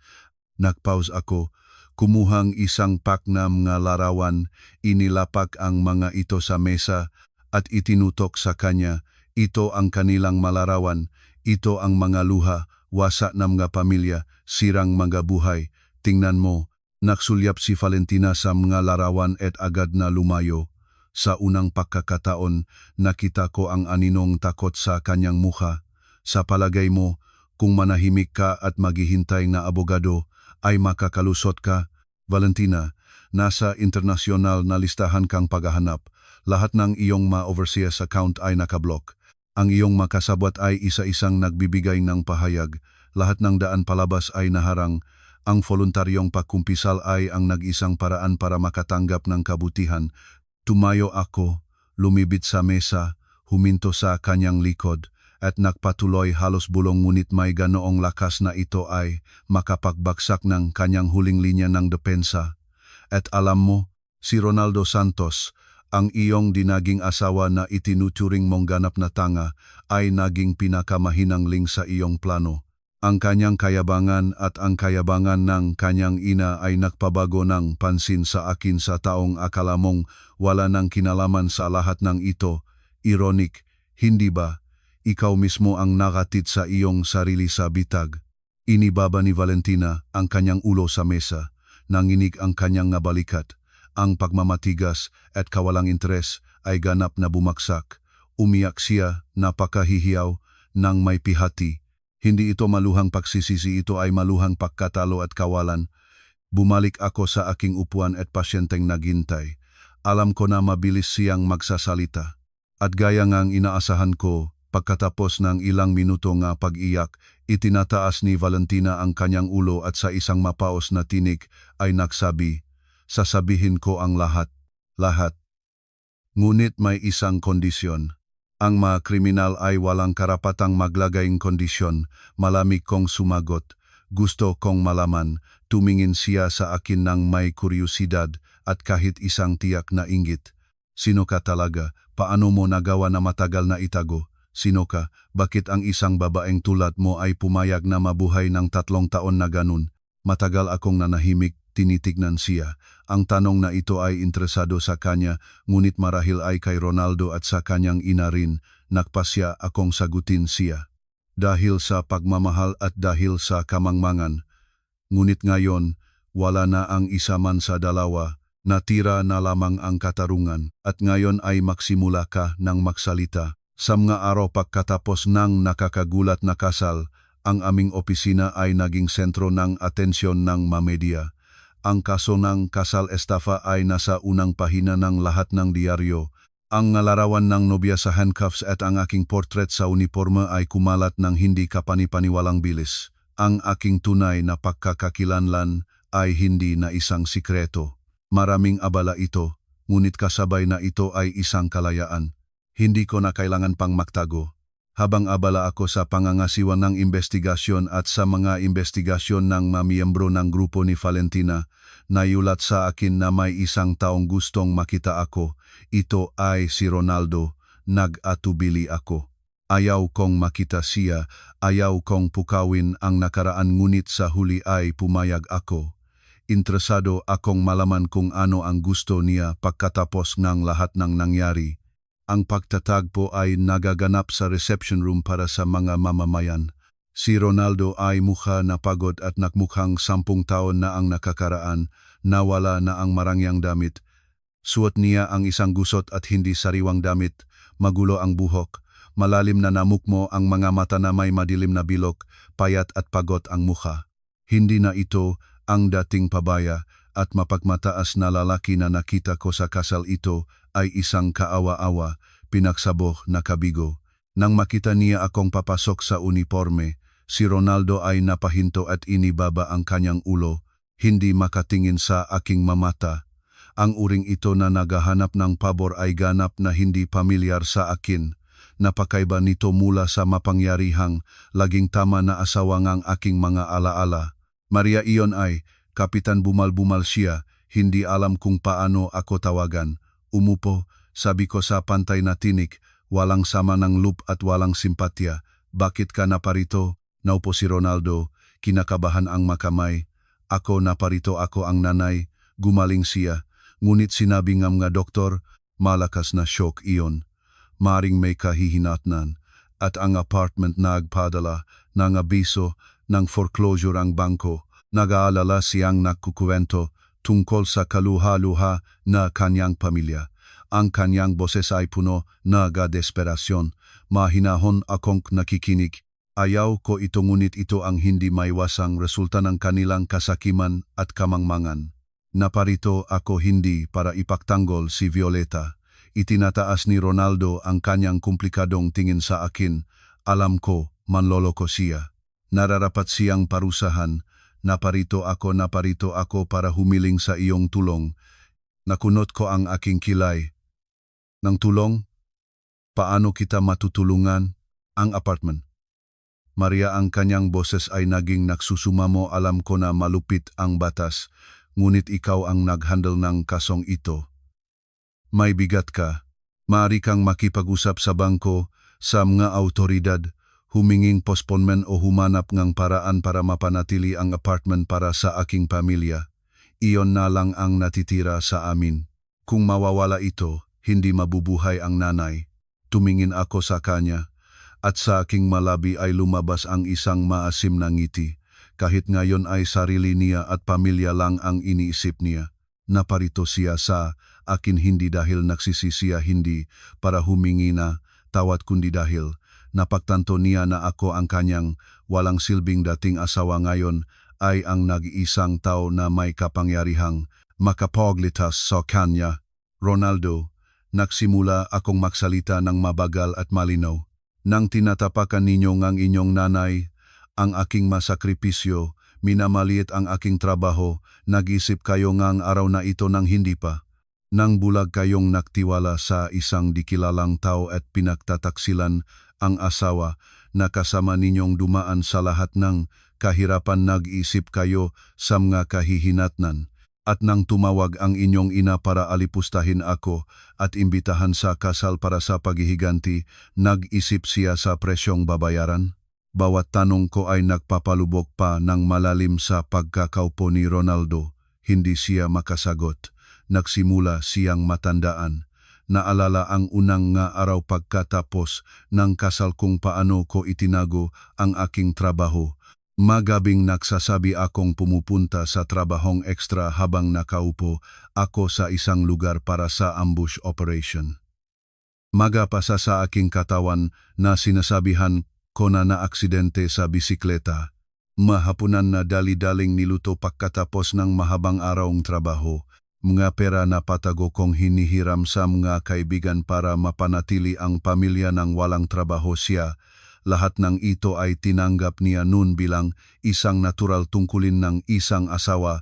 Nagpause ako, kumuhang isang paknam nga larawan, inilapak ang mga ito sa mesa at itinutok sa kanya. Ito ang kanilang malarawan, ito ang mga luha, wasa ng mga pamilya, sirang mga buhay. Tingnan mo, naksulyap si Valentina sa mga larawan at agad na lumayo. Sa unang pagkakataon, nakita ko ang aninong takot sa kanyang mukha. Sa palagay mo, kung manahimik ka at maghihintay na abogado, ay makakalusot ka? Valentina, nasa internasyonal na listahan kang paghahanap. Lahat ng iyong ma-overseas account ay nakablock. Ang iyong makasabwat ay isa-isang nagbibigay ng pahayag. Lahat ng daan palabas ay naharang. Ang voluntaryong pagkumpisal ay ang nag-isang paraan para makatanggap ng kabutihan. Tumayo ako, lumibit sa mesa, huminto sa kanyang likod, at nagpatuloy halos bulong, ngunit may ganoong lakas na ito ay makapagbagsak ng kanyang huling linya ng depensa. At alam mo, si Ronaldo Santos, ang iyong dinaging asawa na itinuturing mong ganap na tanga, ay naging pinakamahinangling sa iyong plano. Ang kanyang kayabangan at ang kayabangan ng kanyang ina ay nagpabago ng pansin sa akin sa taong akala mong wala nang kinalaman sa lahat ng ito. Ironic, hindi ba? Ikaw mismo ang nakatit sa iyong sarili sa bitag. Inibaba ni Valentina ang kanyang ulo sa mesa. Nanginig ang kanyang ngabalikat. Ang pagmamatigas at kawalang interes ay ganap na bumaksak. Umiyak siya, napakahihiyaw, nang may pihati. Hindi ito maluhang pagsisisi, ito ay maluhang pagkatalo at kawalan. Bumalik ako sa aking upuan at pasyenteng naghintay. Alam ko na mabilis siyang magsasalita. At gaya ngang inaasahan ko, pagkatapos ng ilang minuto nga pag-iyak, itinataas ni Valentina ang kanyang ulo at sa isang mapaos na tinig ay nagsabi, "Sasabihin ko ang lahat, lahat. Ngunit may isang kondisyon. Ang mga kriminal ay walang karapatang maglagayng kondisyon." Malamig kong sumagot. Gusto kong malaman. Tumingin siya sa akin ng may kuryosidad at kahit isang tiyak na inggit. Sino ka talaga? Paano mo nagawa na matagal na itago? Sino ka? Bakit ang isang babaeng tulad mo ay pumayag na mabuhay ng 3 taon na ganun? Matagal akong nanahimik, tinitignan siya. Ang tanong na ito ay interesado sa kanya, ngunit marahil ay kay Ronaldo at sa kanyang ina rin. Nagpasya akong sagutin siya. Dahil sa pagmamahal at dahil sa kamangmangan. Ngunit ngayon, wala na ang isa man sa dalawa. Natira na lamang ang katarungan. At ngayon ay magsimula ka ng magsalita. Sa mga araw pagkatapos ng nakakagulat na kasal, ang aming opisina ay naging sentro ng atensyon ng media. Ang kaso ng kasal estafa ay nasa unang pahina ng lahat ng diaryo. Ang larawan ng nobya sa handcuffs at ang aking portrait sa uniforme ay kumalat ng hindi kapanipaniwalang bilis. Ang aking tunay na pagkakakilanlan ay hindi na isang sikreto. Maraming abala ito, ngunit kasabay na ito ay isang kalayaan. Hindi ko na kailangan pang magtago. Habang abala ako sa pangangasiwa ng investigasyon at sa mga investigasyon ng mga miyembro ng grupo ni Valentina, nayulat sa akin na may isang taong gustong makita ako. Ito ay si Ronaldo. Nag-atubili ako. Ayaw kong makita siya, ayaw kong pukawin ang nakaraan ngunit sa huli ay pumayag ako. Interesado akong malaman kung ano ang gusto niya pagkatapos ng lahat ng nangyari. Ang pagtatagpo ay nagaganap sa reception room para sa mga mamamayan. Si Ronaldo ay mukha na pagod at nakmukhang 10 taon na ang nakakaraan, nawala na ang marangyang damit. Suot niya ang isang gusot at hindi sariwang damit, magulo ang buhok, malalim na namukmo ang mga mata na may madilim na bilog, payat at pagod ang mukha. Hindi na ito ang dating pabaya at mapagmataas na lalaki na nakita ko sa kasal ito ay isang kaawa-awa, pinagsabog na kabigo. Nang makita niya akong papasok sa uniforme, si Ronaldo ay napahinto at inibaba ang kanyang ulo, hindi makatingin sa aking mamata. Ang uring ito na naghahanap ng pabor ay ganap na hindi pamilyar sa akin. Napakaiba nito mula sa mapangyarihang, laging tama na asawang ang aking mga alaala. Maria iyon ay, kapitan bumal-bumal siya, hindi alam kung paano ako tawagan. Umupo, sabi ko sa pantay na tinik, walang sama ng loop at walang simpatya. Bakit ka naparito? Naupo si Ronaldo, kinakabahan ang makamay. Ako naparito, ako ang nanay, gumaling siya. Ngunit sinabi ng mga doktor, malakas na shock iyon. Maring may kahihinatnan at ang apartment nagpadala ng abiso ng foreclosure ang bangko. Nag-aalala siyang nakukuwento tungkol sa kaluha-luha na kanyang pamilya. Ang kanyang boses ay puno na desperasyon. Mahinahon akong nakikinig. Ayaw ko ito ngunit ito ang hindi maiwasang resulta ng kanilang kasakiman at kamangmangan. Naparito ako hindi para ipagtanggol si Violeta. Itinataas ni Ronaldo ang kanyang komplikadong tingin sa akin. Alam ko, manloloko siya. Nararapat siyang parusahan. Naparito ako para humiling sa iyong tulong. Nakunot ko ang aking kilay. Nang tulong? Paano kita matutulungan? Ang apartment. Maria, ang kanyang boses ay naging nagsusumamo. Alam ko na malupit ang batas, ngunit ikaw ang naghandle ng kasong ito. May bigat ka. Maaari kang makipag-usap sa bangko, sa mga autoridad, huminging postponement o humanap ng paraan para mapanatili ang apartment para sa aking pamilya. Iyon na lang ang natitira sa amin. Kung mawawala ito, hindi mabubuhay ang nanay. Tumingin ako sa kanya, at sa aking malabi ay lumabas ang isang maasim na ngiti. Kahit ngayon ay sarili niya at pamilya lang ang iniisip niya. Naparito siya sa akin hindi dahil nagsisisiya, hindi para humingi na tawad kundi dahil napagtanto niya na ako ang kanyang walang silbing dating asawa ngayon ay ang nag-iisang tao na may kapangyarihang makapaglitas sa kanya. Ronaldo, nagsimula akong magsalita ng mabagal at malinaw. Nang tinatapakan ninyo ngang inyong nanay, ang aking masakripisyo, minamaliit ang aking trabaho, nag-isip kayo ngang araw na ito nang hindi pa. Nang bulag kayong naktiwala sa isang dikilalang tao at pinagtataksilan ang asawa na kasama ninyong dumaan sa lahat ng kahirapan, nag-isip kayo sa mga kahihinatnan. At nang tumawag ang inyong ina para alipustahin ako at imbitahan sa kasal para sa paghihiganti, nag-isip siya sa presyong babayaran? Bawat tanong ko ay nagpapalubok pa ng malalim sa pagkakaupo ni Ronaldo. Hindi siya makasagot. Nagsimula siyang matandaan. Naalala ang unang nga araw pagkatapos ng kasal kung paano ko itinago ang aking trabaho. Magabing nagsasabi akong pumupunta sa trabahong ekstra habang nakaupo ako sa isang lugar para sa ambush operation. Magapasa sa aking katawan na sinasabihan ko na naaksidente sa bisikleta. Mahapunan na dali-daling niluto pagkatapos ng mahabang arawng trabaho. Mga pera na patago kong hinihiram sa mga kaibigan para mapanatili ang pamilya ng walang trabaho siya. Lahat ng ito ay tinanggap niya noon bilang isang natural tungkulin ng isang asawa.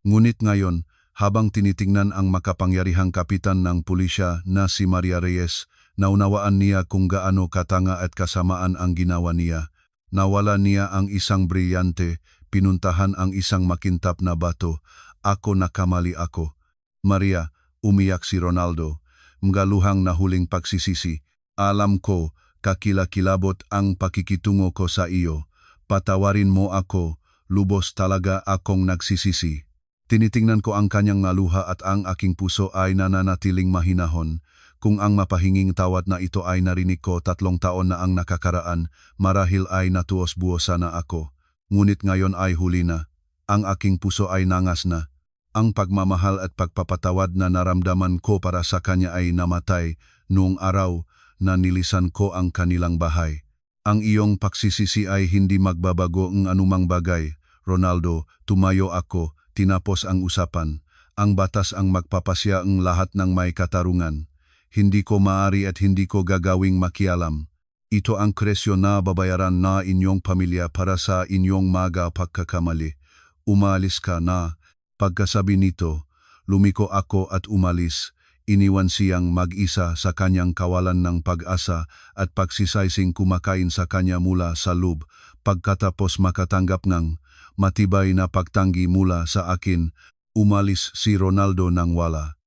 Ngunit ngayon, habang tinitingnan ang makapangyarihang kapitan ng pulisya na si Maria Reyes, naunawaan niya kung gaano katanga at kasamaan ang ginawa niya. Nawala niya ang isang brilyante, pinuntahan ang isang makintab na bato. Ako nakamali ako. Maria, umiyak si Ronaldo. Mga luhang na huling pagsisisi. Alam ko, kakilakilabot ang pakikitungo ko sa iyo. Patawarin mo ako, lubos talaga akong nagsisisi. Tinitingnan ko ang kanyang mga luha at ang aking puso ay nananatiling mahinahon. Kung ang mapahinging tawad na ito ay narinig ko 3 taon na ang nakakaraan, marahil ay natuos-buosa na ako. Ngunit ngayon ay huli na. Ang aking puso ay nangas na. Ang pagmamahal at pagpapatawad na naramdaman ko para sa kanya ay namatay noong araw na nilisan ko ang kanilang bahay. Ang iyong pagsisisi ay hindi magbabago ng anumang bagay. Ronaldo, tumayo ako, tinapos ang usapan. Ang batas ang magpapasya ang lahat ng may katarungan. Hindi ko maari at hindi ko gagawing makialam. Ito ang presyo na babayaran na inyong pamilya para sa inyong mga pagkakamali. Umalis ka na. Pagkasabi nito, lumiko ako at umalis. Iniwan siyang mag-isa sa kanyang kawalan ng pag-asa at pagsisaysing kumakain sa kanya mula sa loob. Pagkatapos makatanggap ng matibay na pagtanggi mula sa akin, umalis si Ronaldo nang wala.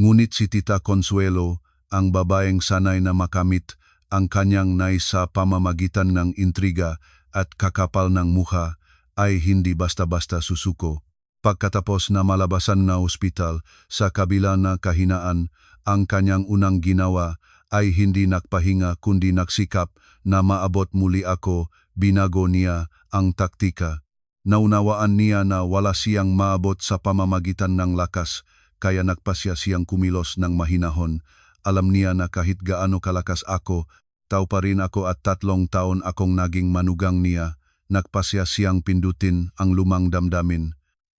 Ngunit si Tita Consuelo, ang babaeng sanay na makamit ang kanyang nais sa pamamagitan ng intriga at kakapal ng mukha, ay hindi basta-basta susuko. Pagkatapos na malabasan na ospital sa kabila na kahinaan, ang kanyang unang ginawa ay hindi nagpahinga kundi nagsikap na maabot muli ako. Binago niya ang taktika. Naunawaan niya na wala siyang maabot sa pamamagitan ng lakas, kaya nagpasya siyang kumilos ng mahinahon. Alam niya na kahit gaano kalakas ako, tao pa rin ako at 3 taon akong naging manugang niya. Nagpasya siyang pindutin ang lumang damdamin.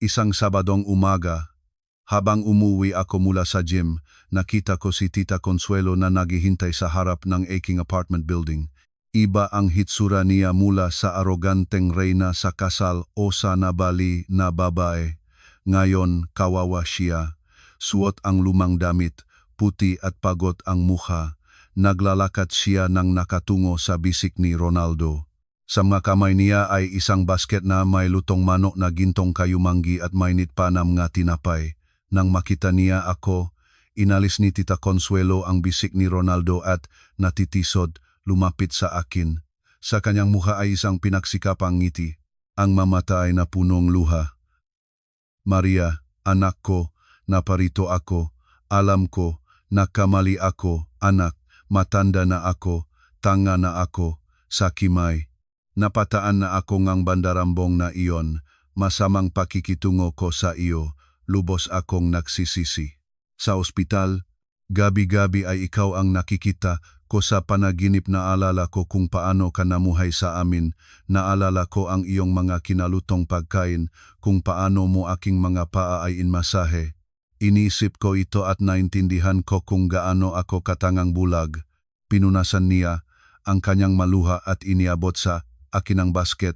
Isang Sabadong umaga, habang umuwi ako mula sa gym, nakita ko si Tita Consuelo na naghihintay sa harap ng aking apartment building. Iba ang hitsura niya mula sa aroganteng reyna sa kasal o sa nabali na babae. Ngayon, kawawa siya. Suot ang lumang damit, puti at pagod ang mukha. Naglalakad siya nang nakatungo sa bisik ni Ronaldo. Sa mga kamay niya ay isang basket na may lutong manok na gintong kayumanggi at mainit pa na mga tinapay. Nang makita niya ako, inalis ni Tita Consuelo ang bisik ni Ronaldo at natitisod, lumapit sa akin. Sa kanyang mukha ay isang pinagsikapang ngiti. Ang mamata ay napunong luha. Maria, anak ko, naparito ako. Alam ko, nakamali ako, anak. Matanda na ako, tanga na ako, sakimay. Napataan na ako ngang bandarambong na iyon. Masamang pakikitungo ko sa iyo, lubos akong nagsisisi. Sa ospital, gabi-gabi ay ikaw ang nakikita ko sa panaginip. Naalala ko kung paano ka namuhay sa amin. Naalala ko ang iyong mga kinalutong pagkain, kung paano mo aking mga paa ay inmasahe. Inisip ko ito at naintindihan ko kung gaano ako katangang bulag. Pinunasan niya ang kanyang maluha at iniabot sa akin ang basket.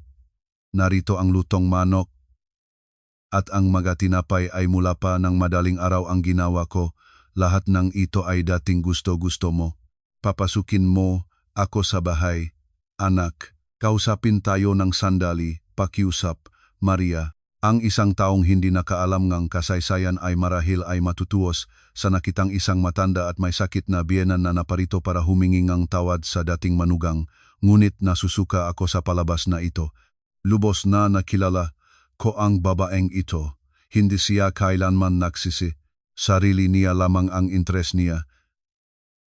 Narito ang lutong manok at ang mga tinapay ay mula pa ng madaling araw ang ginawa ko. Lahat ng ito ay dating gusto-gusto mo. Papasukin mo ako sa bahay. Anak, kausapin tayo ng sandali. Pakiusap, Maria. Ang isang taong hindi nakaalam ng kasaysayan ay marahil ay matutuos sa nakitang isang matanda at may sakit na biyenan na naparito para humingi ng tawad sa dating manugang. Ngunit nasusuka ako sa palabas na ito. Lubos na nakilala ko ang babaeng ito. Hindi siya kailanman nagsisi. Sarili niya lamang ang interes niya.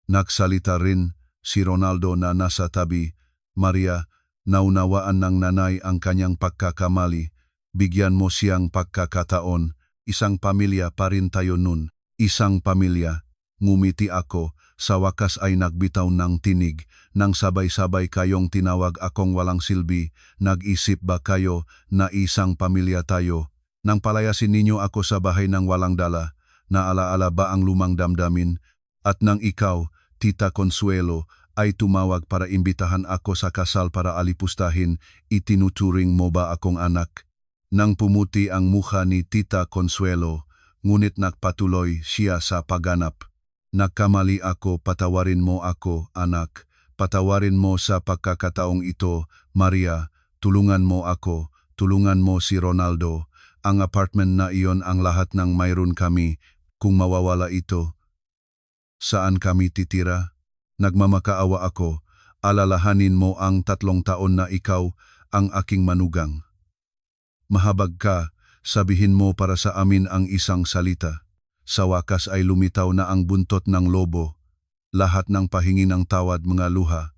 Nagsalita rin si Ronaldo na nasa tabi. Maria, naunawaan ng nanay ang kanyang pagkakamali. Bigyan mo siyang pagkakataon. Isang pamilya pa rin tayo nun. Isang pamilya. Ngumiti ako. Sa wakas ay nagbitaw ng tinig. Nang sabay-sabay kayong tinawag akong walang silbi. Nag-isip ba kayo na isang pamilya tayo? Nang palayasin ninyo ako sa bahay ng walang dala, naalaala ba ang lumang damdamin? At nang ikaw, Tita Consuelo, ay tumawag para imbitahan ako sa kasal para alipustahin, itinuturing mo ba akong anak? Nang pumuti ang mukha ni Tita Consuelo, ngunit nagpatuloy siya sa pagganap. Nagkamali ako, patawarin mo ako, anak. Patawarin mo sa pagkakataong ito, Maria. Tulungan mo ako, tulungan mo si Ronaldo. Ang apartment na iyon ang lahat ng mayroon kami. Kung mawawala ito, saan kami titira? Nagmamakaawa ako. Alalahanin mo ang 3 taon na ikaw ang aking manugang. Mahabag ka, sabihin mo para sa amin ang isang salita. Sa wakas ay lumitaw na ang buntot ng lobo. Lahat ng pahingi ng tawad mga luha.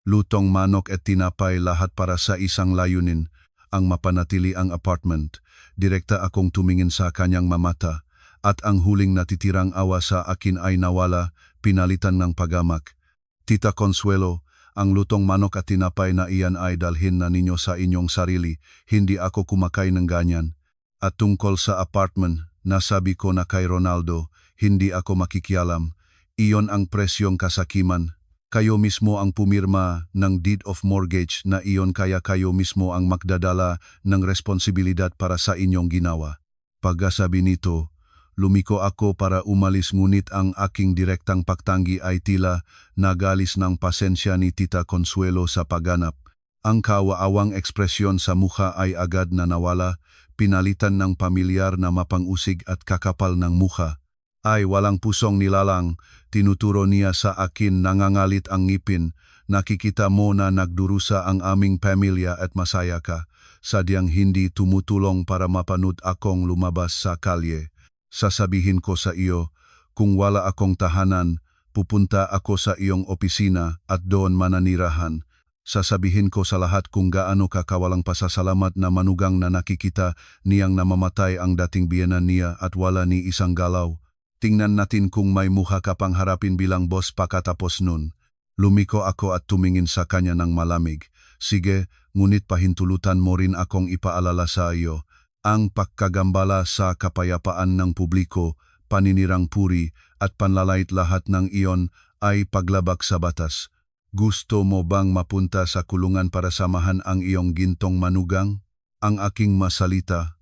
Lutong manok at tinapay lahat para sa isang layunin, ang mapanatili ang apartment. Direkta akong tumingin sa kanyang mamata, at ang huling natitirang awa sa akin ay nawala, pinalitan ng pagamak. Tita Consuelo, ang lutong manok at tinapay na iyan ay dalhin na ninyo sa inyong sarili, hindi ako kumakain ng ganyan. At tungkol sa apartment, nasabi ko na kay Ronaldo, hindi ako makikialam. Iyon ang presyong kasakiman. Kayo mismo ang pumirma ng deed of mortgage na iyon kaya kayo mismo ang magdadala ng responsibilidad para sa inyong ginawa. Pagkasabi nito, lumiko ako para umalis ngunit ang aking direktang pagtanggi ay tila nagalis ng pasensya ni Tita Consuelo sa pagganap. Ang kawaawang ekspresyon sa mukha ay agad na nawala, pinalitan ng pamilyar na mapangusig at kakapal ng mukha. Ay walang pusong nilalang, tinuturo niya sa akin nangangalit ang ngipin, nakikita mo na nagdurusa ang aming pamilya at masaya ka, sadyang hindi tumutulong para mapanood akong lumabas sa kalye. Sasabihin ko sa iyo, kung wala akong tahanan, pupunta ako sa iyong opisina at doon mananirahan. Sasabihin ko sa lahat kung gaano ka kawalang pasasalamat na manugang na nakikita niyang namamatay ang dating biyenan niya at wala ni isang galaw. Tingnan natin kung may mukha ka pang harapin bilang boss pagkatapos nun. Lumiko ako at tumingin sa kanya ng malamig. Sige, ngunit pahintulutan mo rin akong ipaalala sa iyo. Ang pagkagambala sa kapayapaan ng publiko, paninirang puri at panlalait lahat ng iyon ay paglabag sa batas. Gusto mo bang mapunta sa kulungan para samahan ang iyong gintong manugang? Ang aking masalita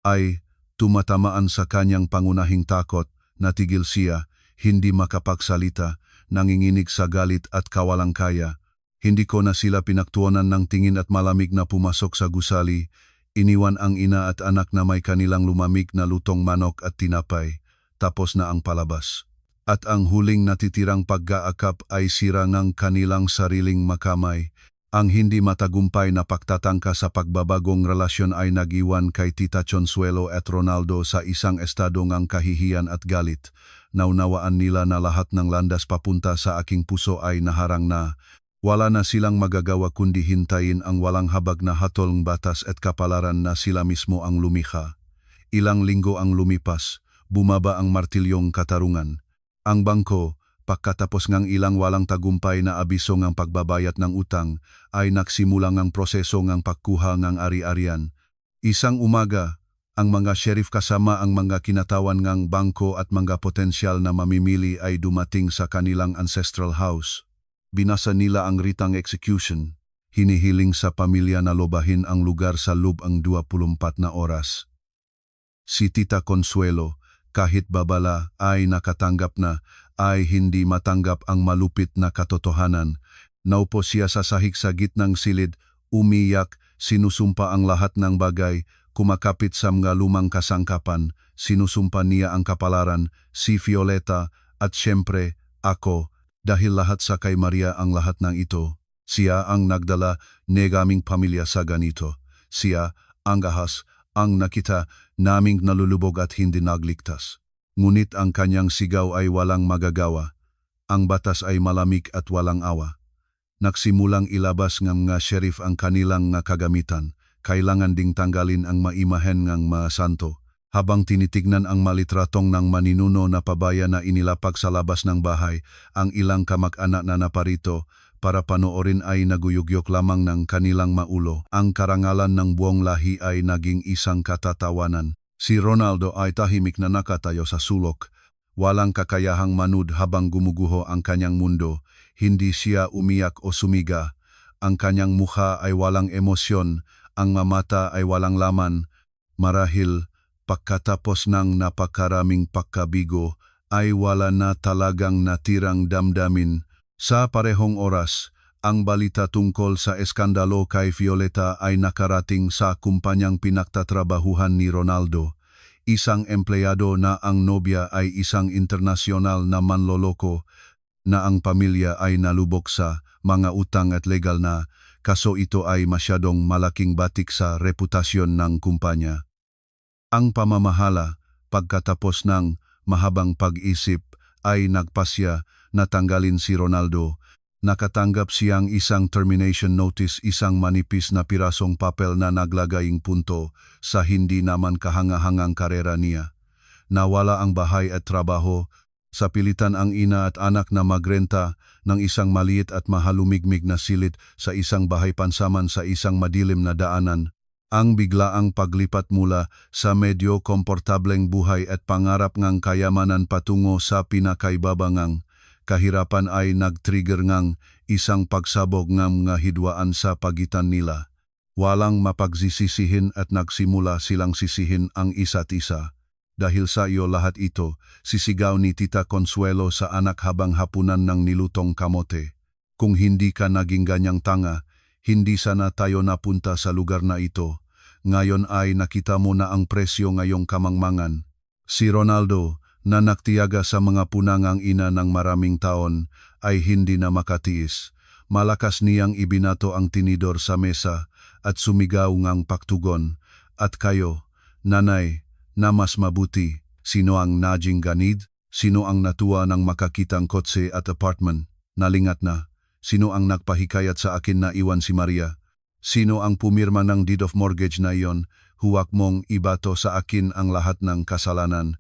ay tumatamaan sa kanyang pangunahing takot, natigil siya, hindi makapagsalita, nanginginig sa galit at kawalang kaya. Hindi ko na sila pinaktuonan ng tingin at malamig na pumasok sa gusali. Iniwan ang ina at anak na may kanilang lumamig na lutong manok at tinapay, tapos na ang palabas. At ang huling natitirang pag-aakap ay sira ng kanilang sariling makamay. Ang hindi matagumpay na pagtatangka sa pagbabagong relasyon ay nag-iwan kay Tita Consuelo at Ronaldo sa isang estado ng kahihiyan at galit. Naunawaan nila na lahat ng landas papunta sa aking puso ay naharang na. Wala na silang magagawa kundi hintayin ang walang habag na hatolng batas at kapalaran na sila mismo ang lumikha. Ilang linggo ang lumipas, bumaba ang martilyong katarungan. Ang bangko, pagkatapos ng ilang walang tagumpay na abiso ng pagbabayat ng utang, ay nagsimulang ang proseso ng pagkuha ng ari-arian. Isang umaga, ang mga sheriff kasama ang mga kinatawan ng bangko at mga potensyal na mamimili ay dumating sa kanilang ancestral house. Binasa nila ang ritang execution, hinihiling sa pamilya na lobahin ang lugar sa loob ang 24 na oras. Si Tita Consuelo, kahit babala ay nakatanggap na, ay hindi matanggap ang malupit na katotohanan. Naupo siya sa sahig sa gitnang silid, umiyak, sinusumpa ang lahat ng bagay, kumakapit sa mga lumang kasangkapan, sinusumpa niya ang kapalaran, si Violeta, at siyempre, ako. Dahil lahat sa kay Maria ang lahat ng ito, siya ang nagdala negaming pamilya sa ganito. Siya ang ahas, ang nakita naming nalulubog at hindi nagligtas. Ngunit ang kanyang sigaw ay walang magagawa. Ang batas ay malamig at walang awa. Nagsimulang ilabas ng mga sheriff ang kanilang nga kagamitan. Kailangan ding tanggalin ang maimahen ng mga santo. Habang tinitignan ang malitratong ng maninuno na pabaya na inilapag sa labas ng bahay, ang ilang kamag-anak na naparito para panoorin ay naguyugyok lamang ng kanilang maulo. Ang karangalan ng buong lahi ay naging isang katatawanan. Si Ronaldo ay tahimik na nakatayo sa sulok. Walang kakayahang manood habang gumuguho ang kanyang mundo. Hindi siya umiyak o sumiga. Ang kanyang mukha ay walang emosyon. Ang mata ay walang laman. Marahil, pagkatapos ng napakaraming pagkabigo, ay wala na talagang natirang damdamin. Sa parehong oras, ang balita tungkol sa eskandalo kay Violeta ay nakarating sa kumpanyang pinagtatrabahuhan ni Ronaldo. Isang empleyado na ang nobya ay isang internasyonal na manloloko. na ang pamilya ay nalubog sa mga utang at legal na kaso ito ay masyadong malaking batik sa reputasyon ng kumpanya. Ang pamamahala, pagkatapos ng mahabang pag-isip, ay nagpasya na tanggalin si Ronaldo. Nakatanggap siyang isang termination notice, isang manipis na pirasong papel na naglagaying punto sa hindi naman kahangahangang karera niya. Nawala ang bahay at trabaho, sa pilitan ang ina at anak na magrenta ng isang maliit at mahalumigmig na silid sa isang bahay pansaman sa isang madilim na daanan. Ang biglaang paglipat mula sa medyo komportableng buhay at pangarap ngang kayamanan patungo sa pinakaibabangang kahirapan ay nag-trigger ngang isang pagsabog ng mga hidwaan sa pagitan nila. Walang mapagsisisihin at nagsimula silang sisihin ang isa't isa. Dahil sa iyo lahat ito, sisigaw ni Tita Consuelo sa anak habang hapunan ng nilutong kamote. Kung hindi ka naging ganyang tanga, hindi sana tayo napunta sa lugar na ito. Ngayon ay nakita mo na ang presyo ngayong kamangmangan. Si Ronaldo, na naktiyaga sa mga punangang ina ng maraming taon, ay hindi na makatiis. Malakas niyang ibinato ang tinidor sa mesa at sumigaw ngang paktugon. At kayo, nanay, na mas mabuti, sino ang naging ganid? Sino ang natuwa ng makakitang kotse at apartment? Nalingat na. Sino ang nagpahikayat sa akin na iwan si Maria? Sino ang pumirma ng deed of mortgage na iyon? Huwag mong ibato sa akin ang lahat ng kasalanan.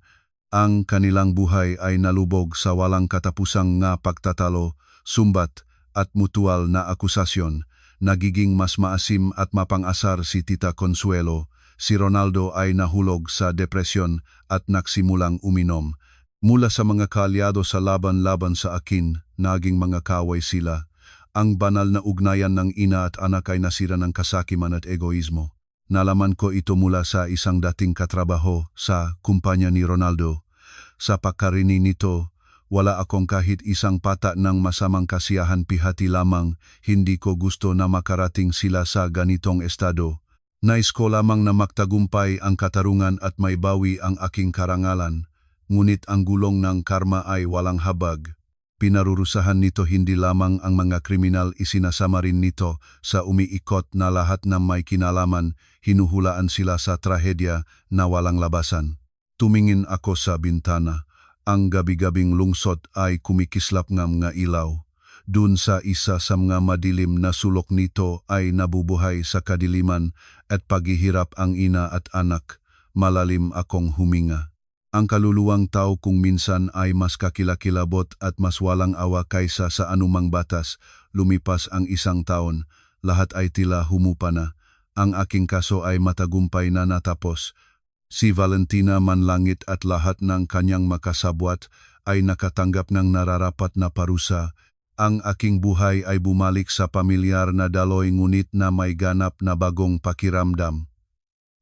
Ang kanilang buhay ay nalubog sa walang katapusang nga pagtatalo, sumbat at mutual na akusasyon. Nagiging mas maasim at mapang-asar si Tita Consuelo. Si Ronaldo ay nahulog sa depresyon at nagsimulang uminom. Mula sa mga kaalyado sa laban-laban sa akin, naging mga kaway sila. Ang banal na ugnayan ng ina at anak ay nasira ng kasakiman at egoismo. Nalaman ko ito mula sa isang dating katrabaho sa kumpanya ni Ronaldo. Sa pagkarinig nito, wala akong kahit isang pata ng masamang kasiyahan, pihati lamang. Hindi ko gusto na makarating sila sa ganitong estado. Nais ko lamang na magtagumpay ang katarungan at may bawi ang aking karangalan. Ngunit ang gulong ng karma ay walang habag. Pinarurusahan nito hindi lamang ang mga kriminal, isinasama rin nito sa umiikot na lahat ng may kinalaman. Hinuhulaan sila sa trahedya na walang labasan. Tumingin ako sa bintana. Ang gabi-gabing lungsod ay kumikislap ng mga ilaw. Dun sa isa sa mga madilim na sulok nito ay nabubuhay sa kadiliman at paghihirap ang ina at anak. Malalim akong huminga. Ang kaluluwang tao kung minsan ay mas kakilakilabot at mas walang awa kaysa sa anumang batas. Lumipas ang isang taon, lahat ay tila humupa na. Ang aking kaso ay matagumpay na natapos. Si Valentina Manlangit at lahat ng kanyang makasabwat ay nakatanggap ng nararapat na parusa. Ang aking buhay ay bumalik sa pamilyar na daloy, ngunit na may ganap na bagong pakiramdam.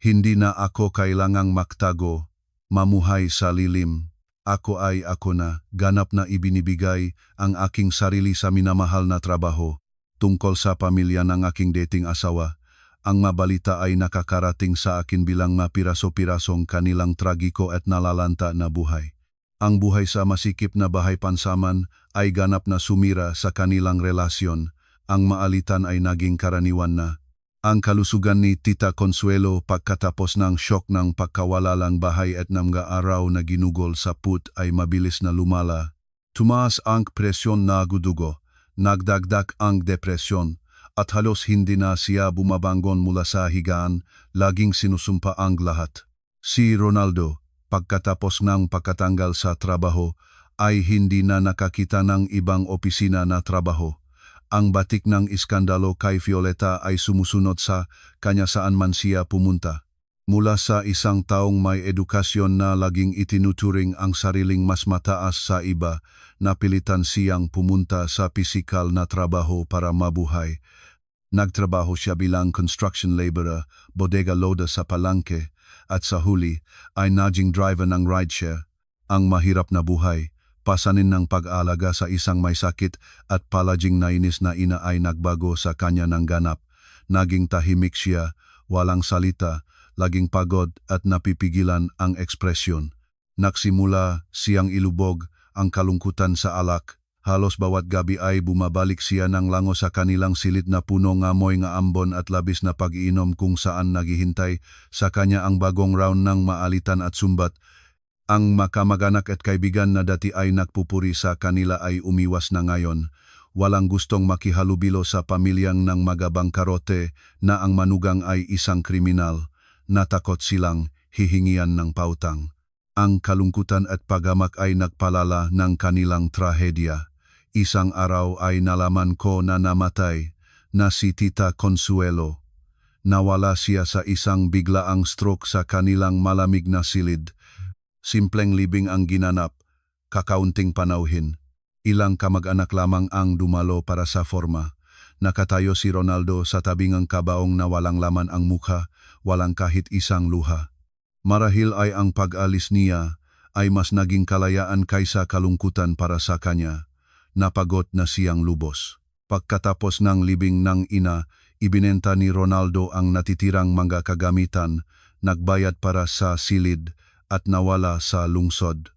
Hindi na ako kailangang magtago, mamuhay sa lilim. Ako ay ako na, ganap na ibinibigay ang aking sarili sa minamahal na trabaho. Tungkol sa pamilya ng aking dating asawa, ang mabalita ay nakakarating sa akin bilang mapiraso-pirasong kanilang tragiko at nalalanta na buhay. Ang buhay sa masikip na bahay pansaman ay ganap na sumira sa kanilang relasyon. Ang maalitan ay naging karaniwan na. Ang kalusugan ni Tita Consuelo pagkatapos ng syok ng pagkawala ng bahay at ng mga araw na ginugol sa put ay mabilis na lumala. Tumaas ang presyon na gudugo, nagdagdag ang depresyon, at halos hindi na siya bumabangon mula sa higaan, laging sinusumpa ang lahat. Si Ronaldo, pagkatapos ng pagkatanggal sa trabaho, ay hindi na nakakita ng ibang opisina na trabaho. Ang batik ng iskandalo kay Violeta ay sumusunod sa kanya saan man siya pumunta. Mula sa isang taong may edukasyon na laging itinuturing ang sariling mas mataas sa iba, napilitan siyang pumunta sa pisikal na trabaho para mabuhay. Nagtrabaho siya bilang construction laborer, bodega loader sa palangke, at sa huli ay naging driver ng rideshare. Ang mahirap na buhay, pasanin ng pag-aalaga sa isang may sakit at palaging nainis na ina ay nagbago sa kanya ng ganap. Naging tahimik siya, walang salita, laging pagod at napipigilan ang ekspresyon. Nagsimula siyang ilubog ang kalungkutan sa alak, Halos bawat gabi ay bumabalik siya ng lango sa kanilang silid na puno ngamoy nga ambon at labis na pag-iinom kung saan naghihintay sa kanya ang bagong round ng maalitan at sumbat. Ang makamag-anak at kaibigan na dati ay nagpupuri sa kanila ay umiwas na ngayon. Walang gustong makihalubilo sa pamilyang ng magabangkarote na ang manugang ay isang kriminal. Natakot silang hihingian ng pautang. Ang kalungkutan at paghamak ay nagpalala ng kanilang trahedya. Isang araw ay nalaman ko na namatay na si Tita Consuelo. Nawala siya sa isang biglaang stroke sa kanilang malamig na silid. Simpleng libing ang ginanap, kakaunting panauhin. Ilang kamag-anak lamang ang dumalo para sa forma. Nakatayo si Ronaldo sa tabing ng kabaong na walang laman ang mukha, walang kahit isang luha. Marahil ay ang pag-alis niya ay mas naging kalayaan kaysa kalungkutan para sa kanya. Napagod na siyang lubos. Pagkatapos ng libing ng ina, ibinenta ni Ronaldo ang natitirang mga kagamitan, nagbayad para sa silid at nawala sa lungsod.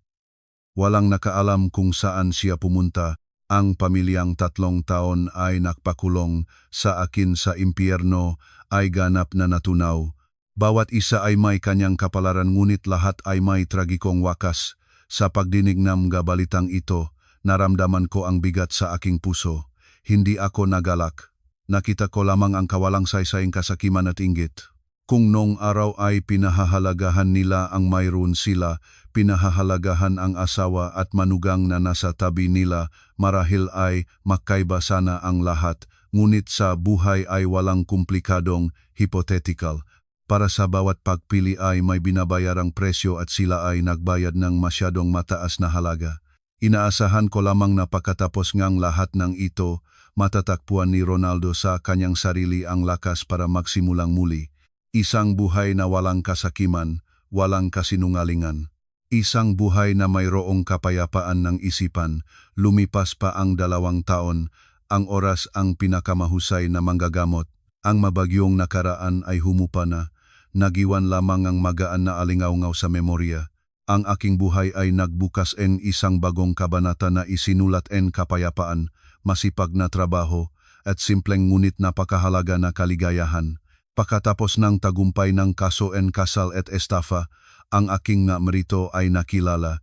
Walang nakaalam kung saan siya pumunta. Ang pamilyang 3 taon ay nakpakulong sa akin sa impyerno ay ganap na natunaw. Bawat isa ay may kanyang kapalaran ngunit lahat ay may tragikong wakas. Sa pagdinig ng balitang ito, naramdaman ko ang bigat sa aking puso. Hindi ako nagalak. Nakita ko lamang ang kawalang saysayang kasakiman at inggit. Kung noong araw ay pinahahalagahan nila ang mayroon sila, pinahahalagahan ang asawa at manugang na nasa tabi nila, marahil ay magkaiba sana ang lahat, ngunit sa buhay ay walang komplikadong hypothetical. Para sa bawat pagpili ay may binabayarang presyo at sila ay nagbayad ng masyadong mataas na halaga. Inaasahan ko lamang na pagkatapos ngang lahat ng ito, matatakpuan ni Ronaldo sa kanyang sarili ang lakas para magsimulang muli. Isang buhay na walang kasakiman, walang kasinungalingan. Isang buhay na mayroong kapayapaan ng isipan. Lumipas pa ang 2 taon, ang oras ang pinakamahusay na manggagamot. Ang mabagyong nakaraan ay humupa na. Nagiwan lamang ang magaan na alingawngaw sa memorya. Ang aking buhay ay nagbukas en isang bagong kabanata na isinulat en kapayapaan, masipag na trabaho, at simpleng ngunit napakahalaga na kaligayahan. Pagkatapos ng tagumpay ng kaso en kasal at estafa, ang aking nga merito ay nakilala.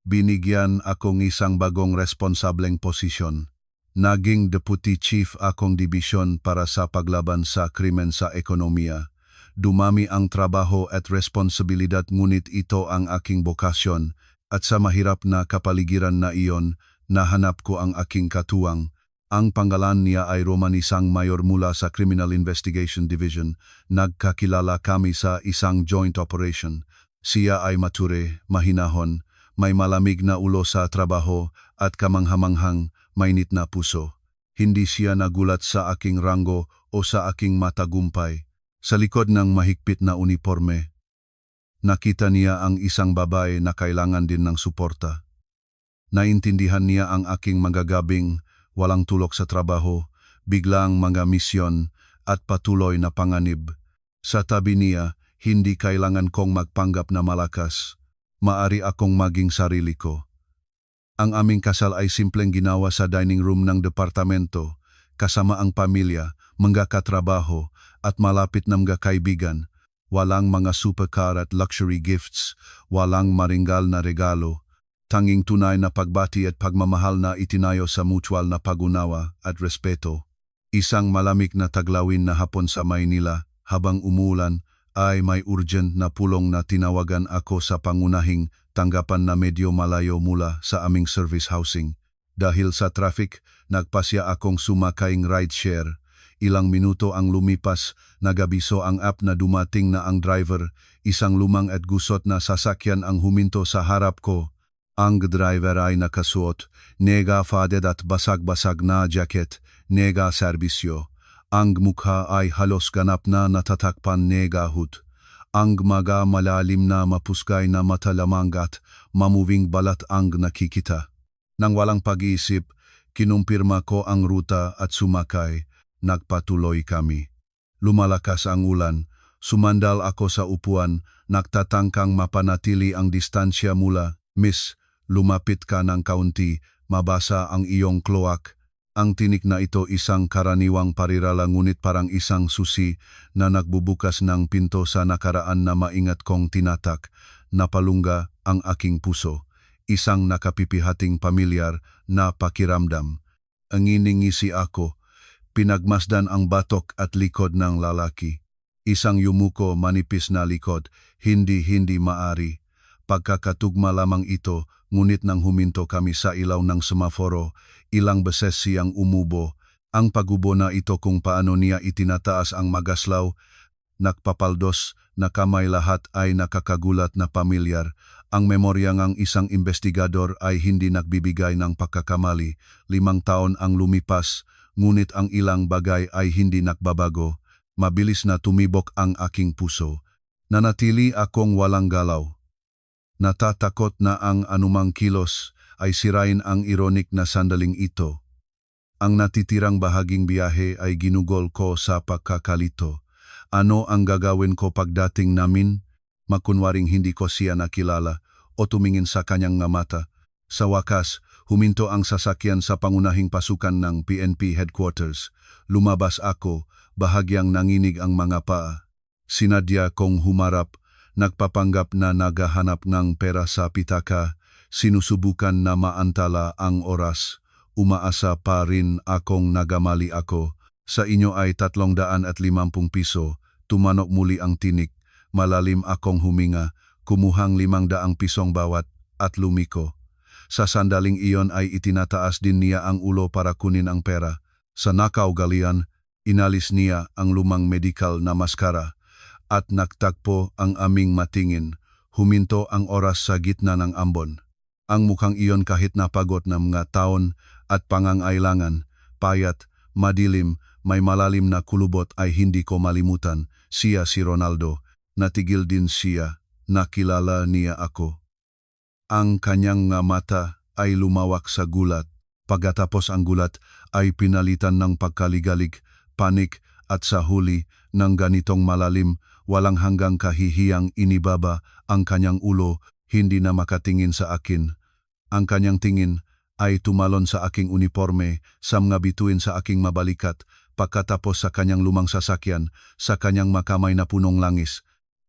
Binigyan akong isang bagong responsableng posisyon. Naging Deputy Chief akong dibisyon para sa paglaban sa krimen sa ekonomiya. Dumami ang trabaho at responsibilidad ngunit ito ang aking bokasyon at sa mahirap na kapaligiran na iyon, nahanap ko ang aking katuwang. Ang pangalan niya ay Roman, isang mayor mula sa Criminal Investigation Division. Nagkakilala kami sa isang joint operation. Siya ay mature, mahinahon, may malamig na ulo sa trabaho at kamanghamanghang mainit na puso. Hindi siya nagulat sa aking ranggo o sa aking matagumpay. Sa likod ng mahigpit na uniforme, nakita niya ang isang babae na kailangan din ng suporta. Naintindihan niya ang aking magagabing, walang tulok sa trabaho, biglang mga misyon at patuloy na panganib. Sa tabi niya, hindi kailangan kong magpanggap na malakas. Maari akong maging sarili ko. Ang aming kasal ay simpleng ginawa sa dining room ng departamento, kasama ang pamilya, mga katrabaho, at malapit na mga kaibigan. Walang mga supercar at luxury gifts, walang maringal na regalo. Tanging tunay na pagbati at pagmamahal na itinayo sa mutual na pag-unawa at respeto. Isang malamig na taglawin na hapon sa Maynila, habang umulan, ay may urgent na pulong na tinawagan ako sa pangunahing tanggapan na medyo malayo mula sa aming service housing. Dahil sa traffic, nagpasya akong sumakayng rideshare. Ilang minuto ang lumipas, nagabiso ang app na dumating na ang driver. Isang lumang at gusot na sasakyan ang huminto sa harap ko. Ang driver ay nakasuot, nega faded at basag-basag na jacket, nega serbisyo. Ang mukha ay halos ganap na natatakpan nega hood. Ang mga malalim na mapuskay na mata lamang at mamuving balat ang nakikita. Nang walang pag-iisip, kinumpirma ko ang ruta at sumakay. Nagpatuloy kami. Lumalakas ang ulan, sumandal ako sa upuan, nagtatangkang mapanatili ang distansya mula, Miss, lumapit ka ng kaunti, mabasa ang iyong kloak. Ang tinik na ito isang karaniwang parirala ngunit parang isang susi na nagbubukas ng pinto sa nakaraan na maingat kong tinatak. Napalungga ang aking puso. Isang nakapipihating pamilyar na pakiramdam. Anginingisi ako. Pinagmasdan ang batok at likod ng lalaki. Isang yumuko manipis na likod, hindi maari. Pagkakatugma lamang ito, ngunit nang huminto kami sa ilaw ng semaforo, ilang beses siyang umubo. Ang pagubo na ito kung paano niya itinataas ang magaslaw, nagpapaldos na kamay lahat ay nakakagulat na pamilyar. Ang memorya ng isang investigador ay hindi nagbibigay ng pagkakamali. 5 taon ang lumipas, ngunit ang ilang bagay ay hindi nagbabago. Mabilis na tumibok ang aking puso. Nanatili akong walang galaw. Natatakot na ang anumang kilos ay sirain ang ironik na sandaling ito. Ang natitirang bahaging biyahe ay ginugol ko sa pagkakalito. Ano ang gagawin ko pagdating namin? Makunwaring hindi ko siya nakilala o tumingin sa kanyang nga mata. Sa wakas, huminto ang sasakyan sa pangunahing pasukan ng PNP headquarters. Lumabas ako, bahagyang nanginig ang mga paa. Sinadya kong humarap. Nagpapanggap na naghahanap ng pera sa pitaka, sinusubukan na maantala ang oras. Umaasa pa rin akong nagamali ako. Sa inyo ay 350 piso, tumanok muli ang tinik. Malalim akong huminga, kumuhang 500 pisong bawat at lumiko. Sa sandaling iyon ay itinataas din niya ang ulo para kunin ang pera. Sa nakaugalian, inalis niya ang lumang medical na maskara. At nagtagpo ang aming matingin, huminto ang oras sa gitna ng ambon. Ang mukhang iyon kahit napagod na mga taon at pangangailangan, payat, madilim, may malalim na kulubot ay hindi ko malimutan. Siya si Ronaldo, natigil din siya, nakilala niya ako. Ang kanyang nga mata ay lumawak sa gulat. Pagkatapos ang gulat ay pinalitan ng pagkaligalig, panik at sa huli ng ganitong malalim, walang hanggang kahihiyang inibaba ang kanyang ulo, hindi na makatingin sa akin. Ang kanyang tingin ay tumalon sa aking uniforme, sa mga bituin sa aking mabalikat, pagkatapos sa kanyang lumang sasakyan, sa kanyang makamay na punong langis.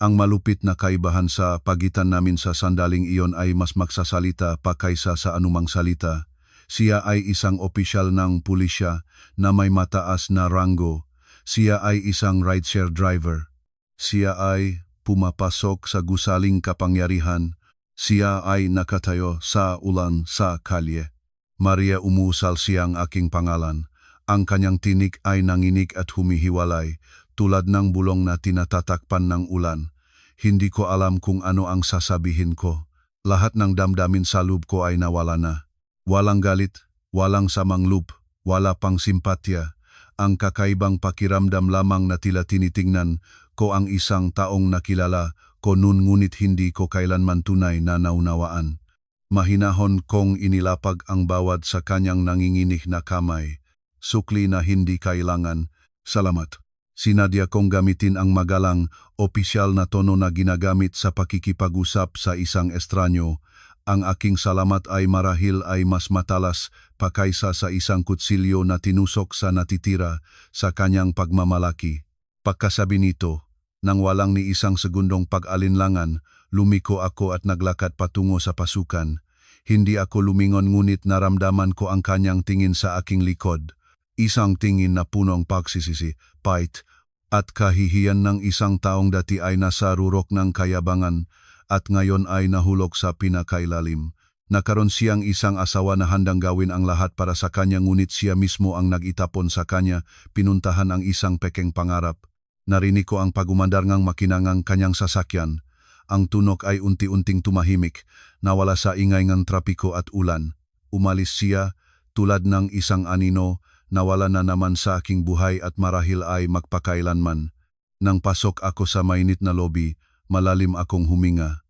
Ang malupit na kaibahan sa pagitan namin sa sandaling iyon ay mas magsasalita pa kaysa sa anumang salita. Siya ay isang opisyal ng pulisya na may mataas na ranggo. Siya ay isang rideshare driver. Siya ay pumapasok sa gusaling kapangyarihan. Siya ay nakatayo sa ulan sa kalye. Maria, umusal siyang aking pangalan. Ang kanyang tinik ay nanginig at humihiwalay, tulad ng bulong na tinatatakpan ng ulan. Hindi ko alam kung ano ang sasabihin ko. Lahat ng damdamin sa loob ko ay nawala na. Walang galit, walang samang loob, wala pang simpatya. Ang kakaibang pakiramdam lamang na tila tinitingnan ko ang isang taong nakilala ko noon ngunit hindi ko kailanman tunay na naunawaan. Mahinahon kong inilapag ang bawad sa kanyang nanginginig na kamay. Sukli na hindi kailangan. Salamat. Sinadya kong gamitin ang magalang, opisyal na tono na ginagamit sa pakikipag-usap sa isang estranyo. Ang aking salamat ay marahil ay mas matalas pa kaysa sa isang kutsilyo na tinusok sa natitira sa kanyang pagmamalaki. Pagkasabi nito, nang walang ni isang segundong pag-alinlangan, lumiko ako at naglakad patungo sa pasukan. Hindi ako lumingon ngunit naramdaman ko ang kanyang tingin sa aking likod. Isang tingin na punong pagsisisi, pait, at kahihiyan ng isang taong dati ay nasa rurok ng kayabangan at ngayon ay nahulog sa pinakailalim. Nakaroon siyang isang asawa na handang gawin ang lahat para sa kanya ngunit siya mismo ang nag-itapon sa kanya, pinuntahan ang isang pekeng pangarap. Narinig ko ang pagumandar ng makinangang kanyang sasakyan. Ang tunok ay unti-unting tumahimik, nawala sa ingay ng trapiko at ulan. Umalis siya, tulad ng isang anino, nawala na naman sa aking buhay at marahil ay magpakailanman. Nang pasok ako sa mainit na lobby, malalim akong huminga.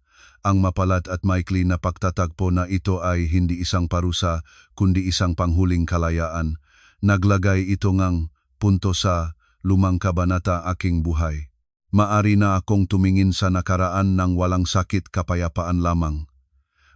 Ang mapalad at maikli na pagtatagpo na ito ay hindi isang parusa, kundi isang panghuling kalayaan. Naglagay ito ngang punto sa lumang kabanata aking buhay. Maari na akong tumingin sa nakaraan ng walang sakit kapayapaan lamang.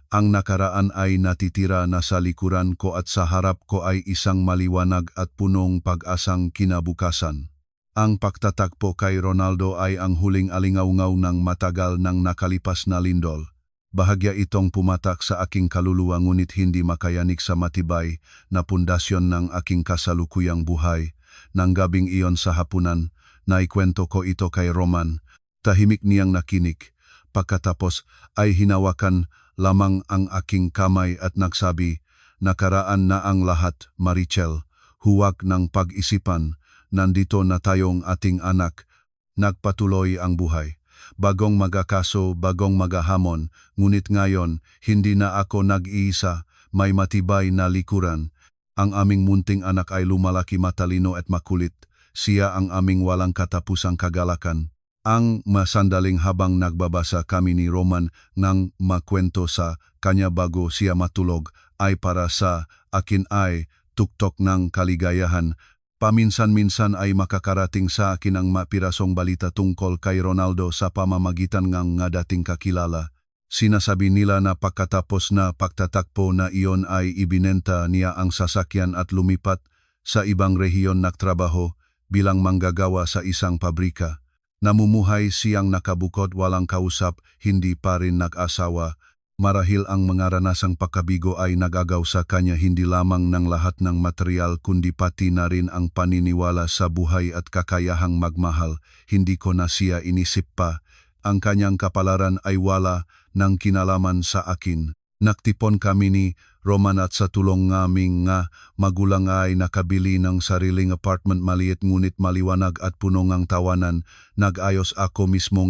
Ang nakaraan ay natitira na sa likuran ko at sa harap ko ay isang maliwanag at punong pag-asang kinabukasan. Ang pagtatakpo kay Ronaldo ay ang huling alingaw-ngaw ng matagal nang nakalipas na lindol. Bahagya itong pumatak sa aking kaluluwa ngunit hindi makayanig sa matibay na pundasyon ng aking kasalukuyang buhay. Nang gabing iyon sa hapunan, naikwento ko ito kay Roman. Tahimik niyang nakinig. Pagkatapos ay hinawakan lamang ang aking kamay at nagsabi, "Nakaraan na ang lahat, Marichel. Huwag ng pag-isipan. Nandito na tayong ating anak." Nagpatuloy ang buhay. Bagong magakaso, bagong magahamon, ngunit ngayon, hindi na ako nag-iisa, may matibay na likuran. Ang aming munting anak ay lumalaki, matalino at makulit. Siya ang aming walang katapusang kagalakan. Ang masandaling habang nagbabasa kami ni Roman ng makwento sa kanya bago siya matulog ay para sa akin ay tuktok ng kaligayahan. Paminsan-minsan ay makakarating sa akin ang mapirasong balita tungkol kay Ronaldo sa pamamagitan ng dating kakilala. Sinasabi nila na pagkatapos na pagtatakpo na iyon ay ibinenta niya ang sasakyan at lumipat sa ibang rehiyon nagtrabaho bilang manggagawa sa isang pabrika. Namumuhay siyang nakabukod, walang kausap, hindi pa rin nag-asawa. Marahil ang mga ranasang pagkabigo ay nagagaw sa kanya hindi lamang ng lahat ng material kundi pati na rin ang paniniwala sa buhay at kakayahang magmahal. Hindi ko na siya inisip pa. Ang kanyang kapalaran ay wala ng kinalaman sa akin. Nagtipon kami ni Roman at sa tulong ngaming magulang ay nakabili ng sariling apartment, maliit ngunit maliwanag at puno ng tawanan. Nag-ayos ako mismo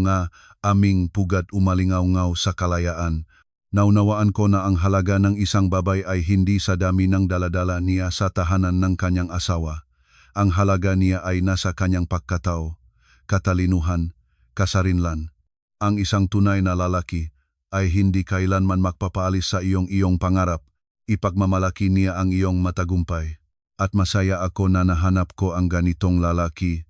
aming pugad, umalingaw-ngaw sa kalayaan. Naunawaan ko na ang halaga ng isang babay ay hindi sa dami ng daladala niya sa tahanan ng kanyang asawa. Ang halaga niya ay nasa kanyang pagkatao, katalinuhan, kasarinlan. Ang isang tunay na lalaki ay hindi kailanman magpapaalis sa iyong pangarap. Ipagmamalaki niya ang iyong matagumpay. At masaya ako na nahanap ko ang ganitong lalaki.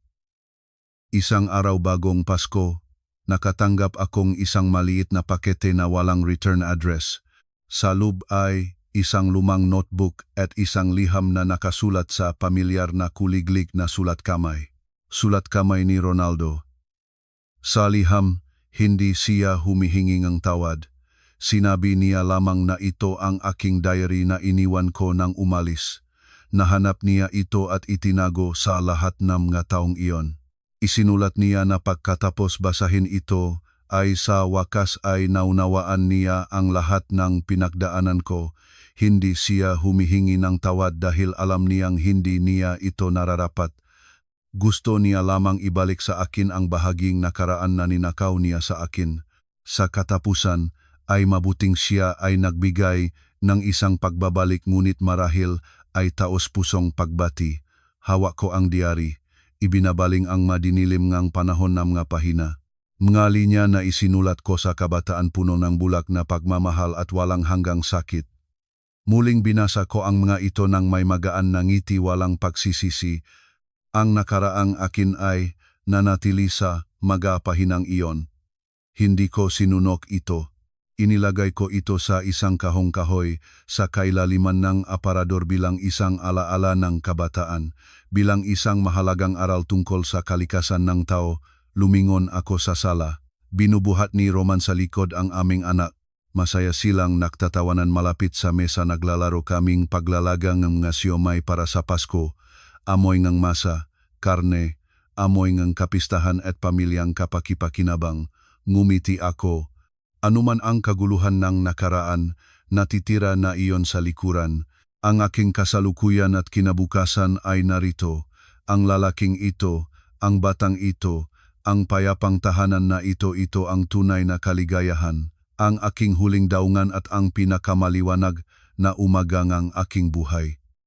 Isang araw bagong Pasko, nakatanggap akong isang maliit na pakete na walang return address. Sa loob ay isang lumang notebook at isang liham na nakasulat sa pamilyar na kuliglig na sulat kamay. Sulat kamay ni Ronaldo. Sa liham, hindi siya humihingi ng tawad. Sinabi niya lamang na ito ang aking diary na iniwan ko nang umalis. Nahanap niya ito at itinago sa lahat ng mga taong iyon. Isinulat niya na pagkatapos basahin ito ay sa wakas ay naunawaan niya ang lahat ng pinagdaanan ko. Hindi siya humihingi ng tawad dahil alam niyang hindi niya ito nararapat. Gusto niya lamang ibalik sa akin ang bahaging nakaraan na ninakaw niya sa akin. Sa katapusan ay mabuting siya ay nagbigay ng isang pagbabalik ngunit marahil ay taos-pusong pagbati. Hawak ko ang diary. Ibinabaling ang madinilim ngang panahon ng mga pahina. Mga linya na isinulat ko sa kabataan puno ng bulak na pagmamahal at walang hanggang sakit. Muling binasa ko ang mga ito nang may magaan na ngiti, walang pagsisisi. Ang nakaraang akin ay nanatili sa magapahinang iyon. Hindi ko sinunok ito. Inilagay ko ito sa isang kahong kahoy sa kailaliman ng aparador bilang isang alaala ng kabataan. Bilang isang mahalagang aral tungkol sa kalikasan ng tao, lumingon ako sa sala. Binubuhat ni Roman sa likod ang aming anak. Masaya silang nagtatawanan malapit sa mesa, naglalaro kaming paglalagang ng mga siomay para sa Pasko. Amoy ng masa, karne, amoy ng kapistahan at pamilyang kapakipakinabang. Ngumiti ako. Anuman ang kaguluhan ng nakaraan, natitira na iyon sa likuran. Ang aking kasalukuyan at kinabukasan ay narito. Ang lalaking ito, ang batang ito, ang payapang tahanan na ito ang tunay na kaligayahan. Ang aking huling daungan at ang pinakamaliwanag na umaga ng aking buhay.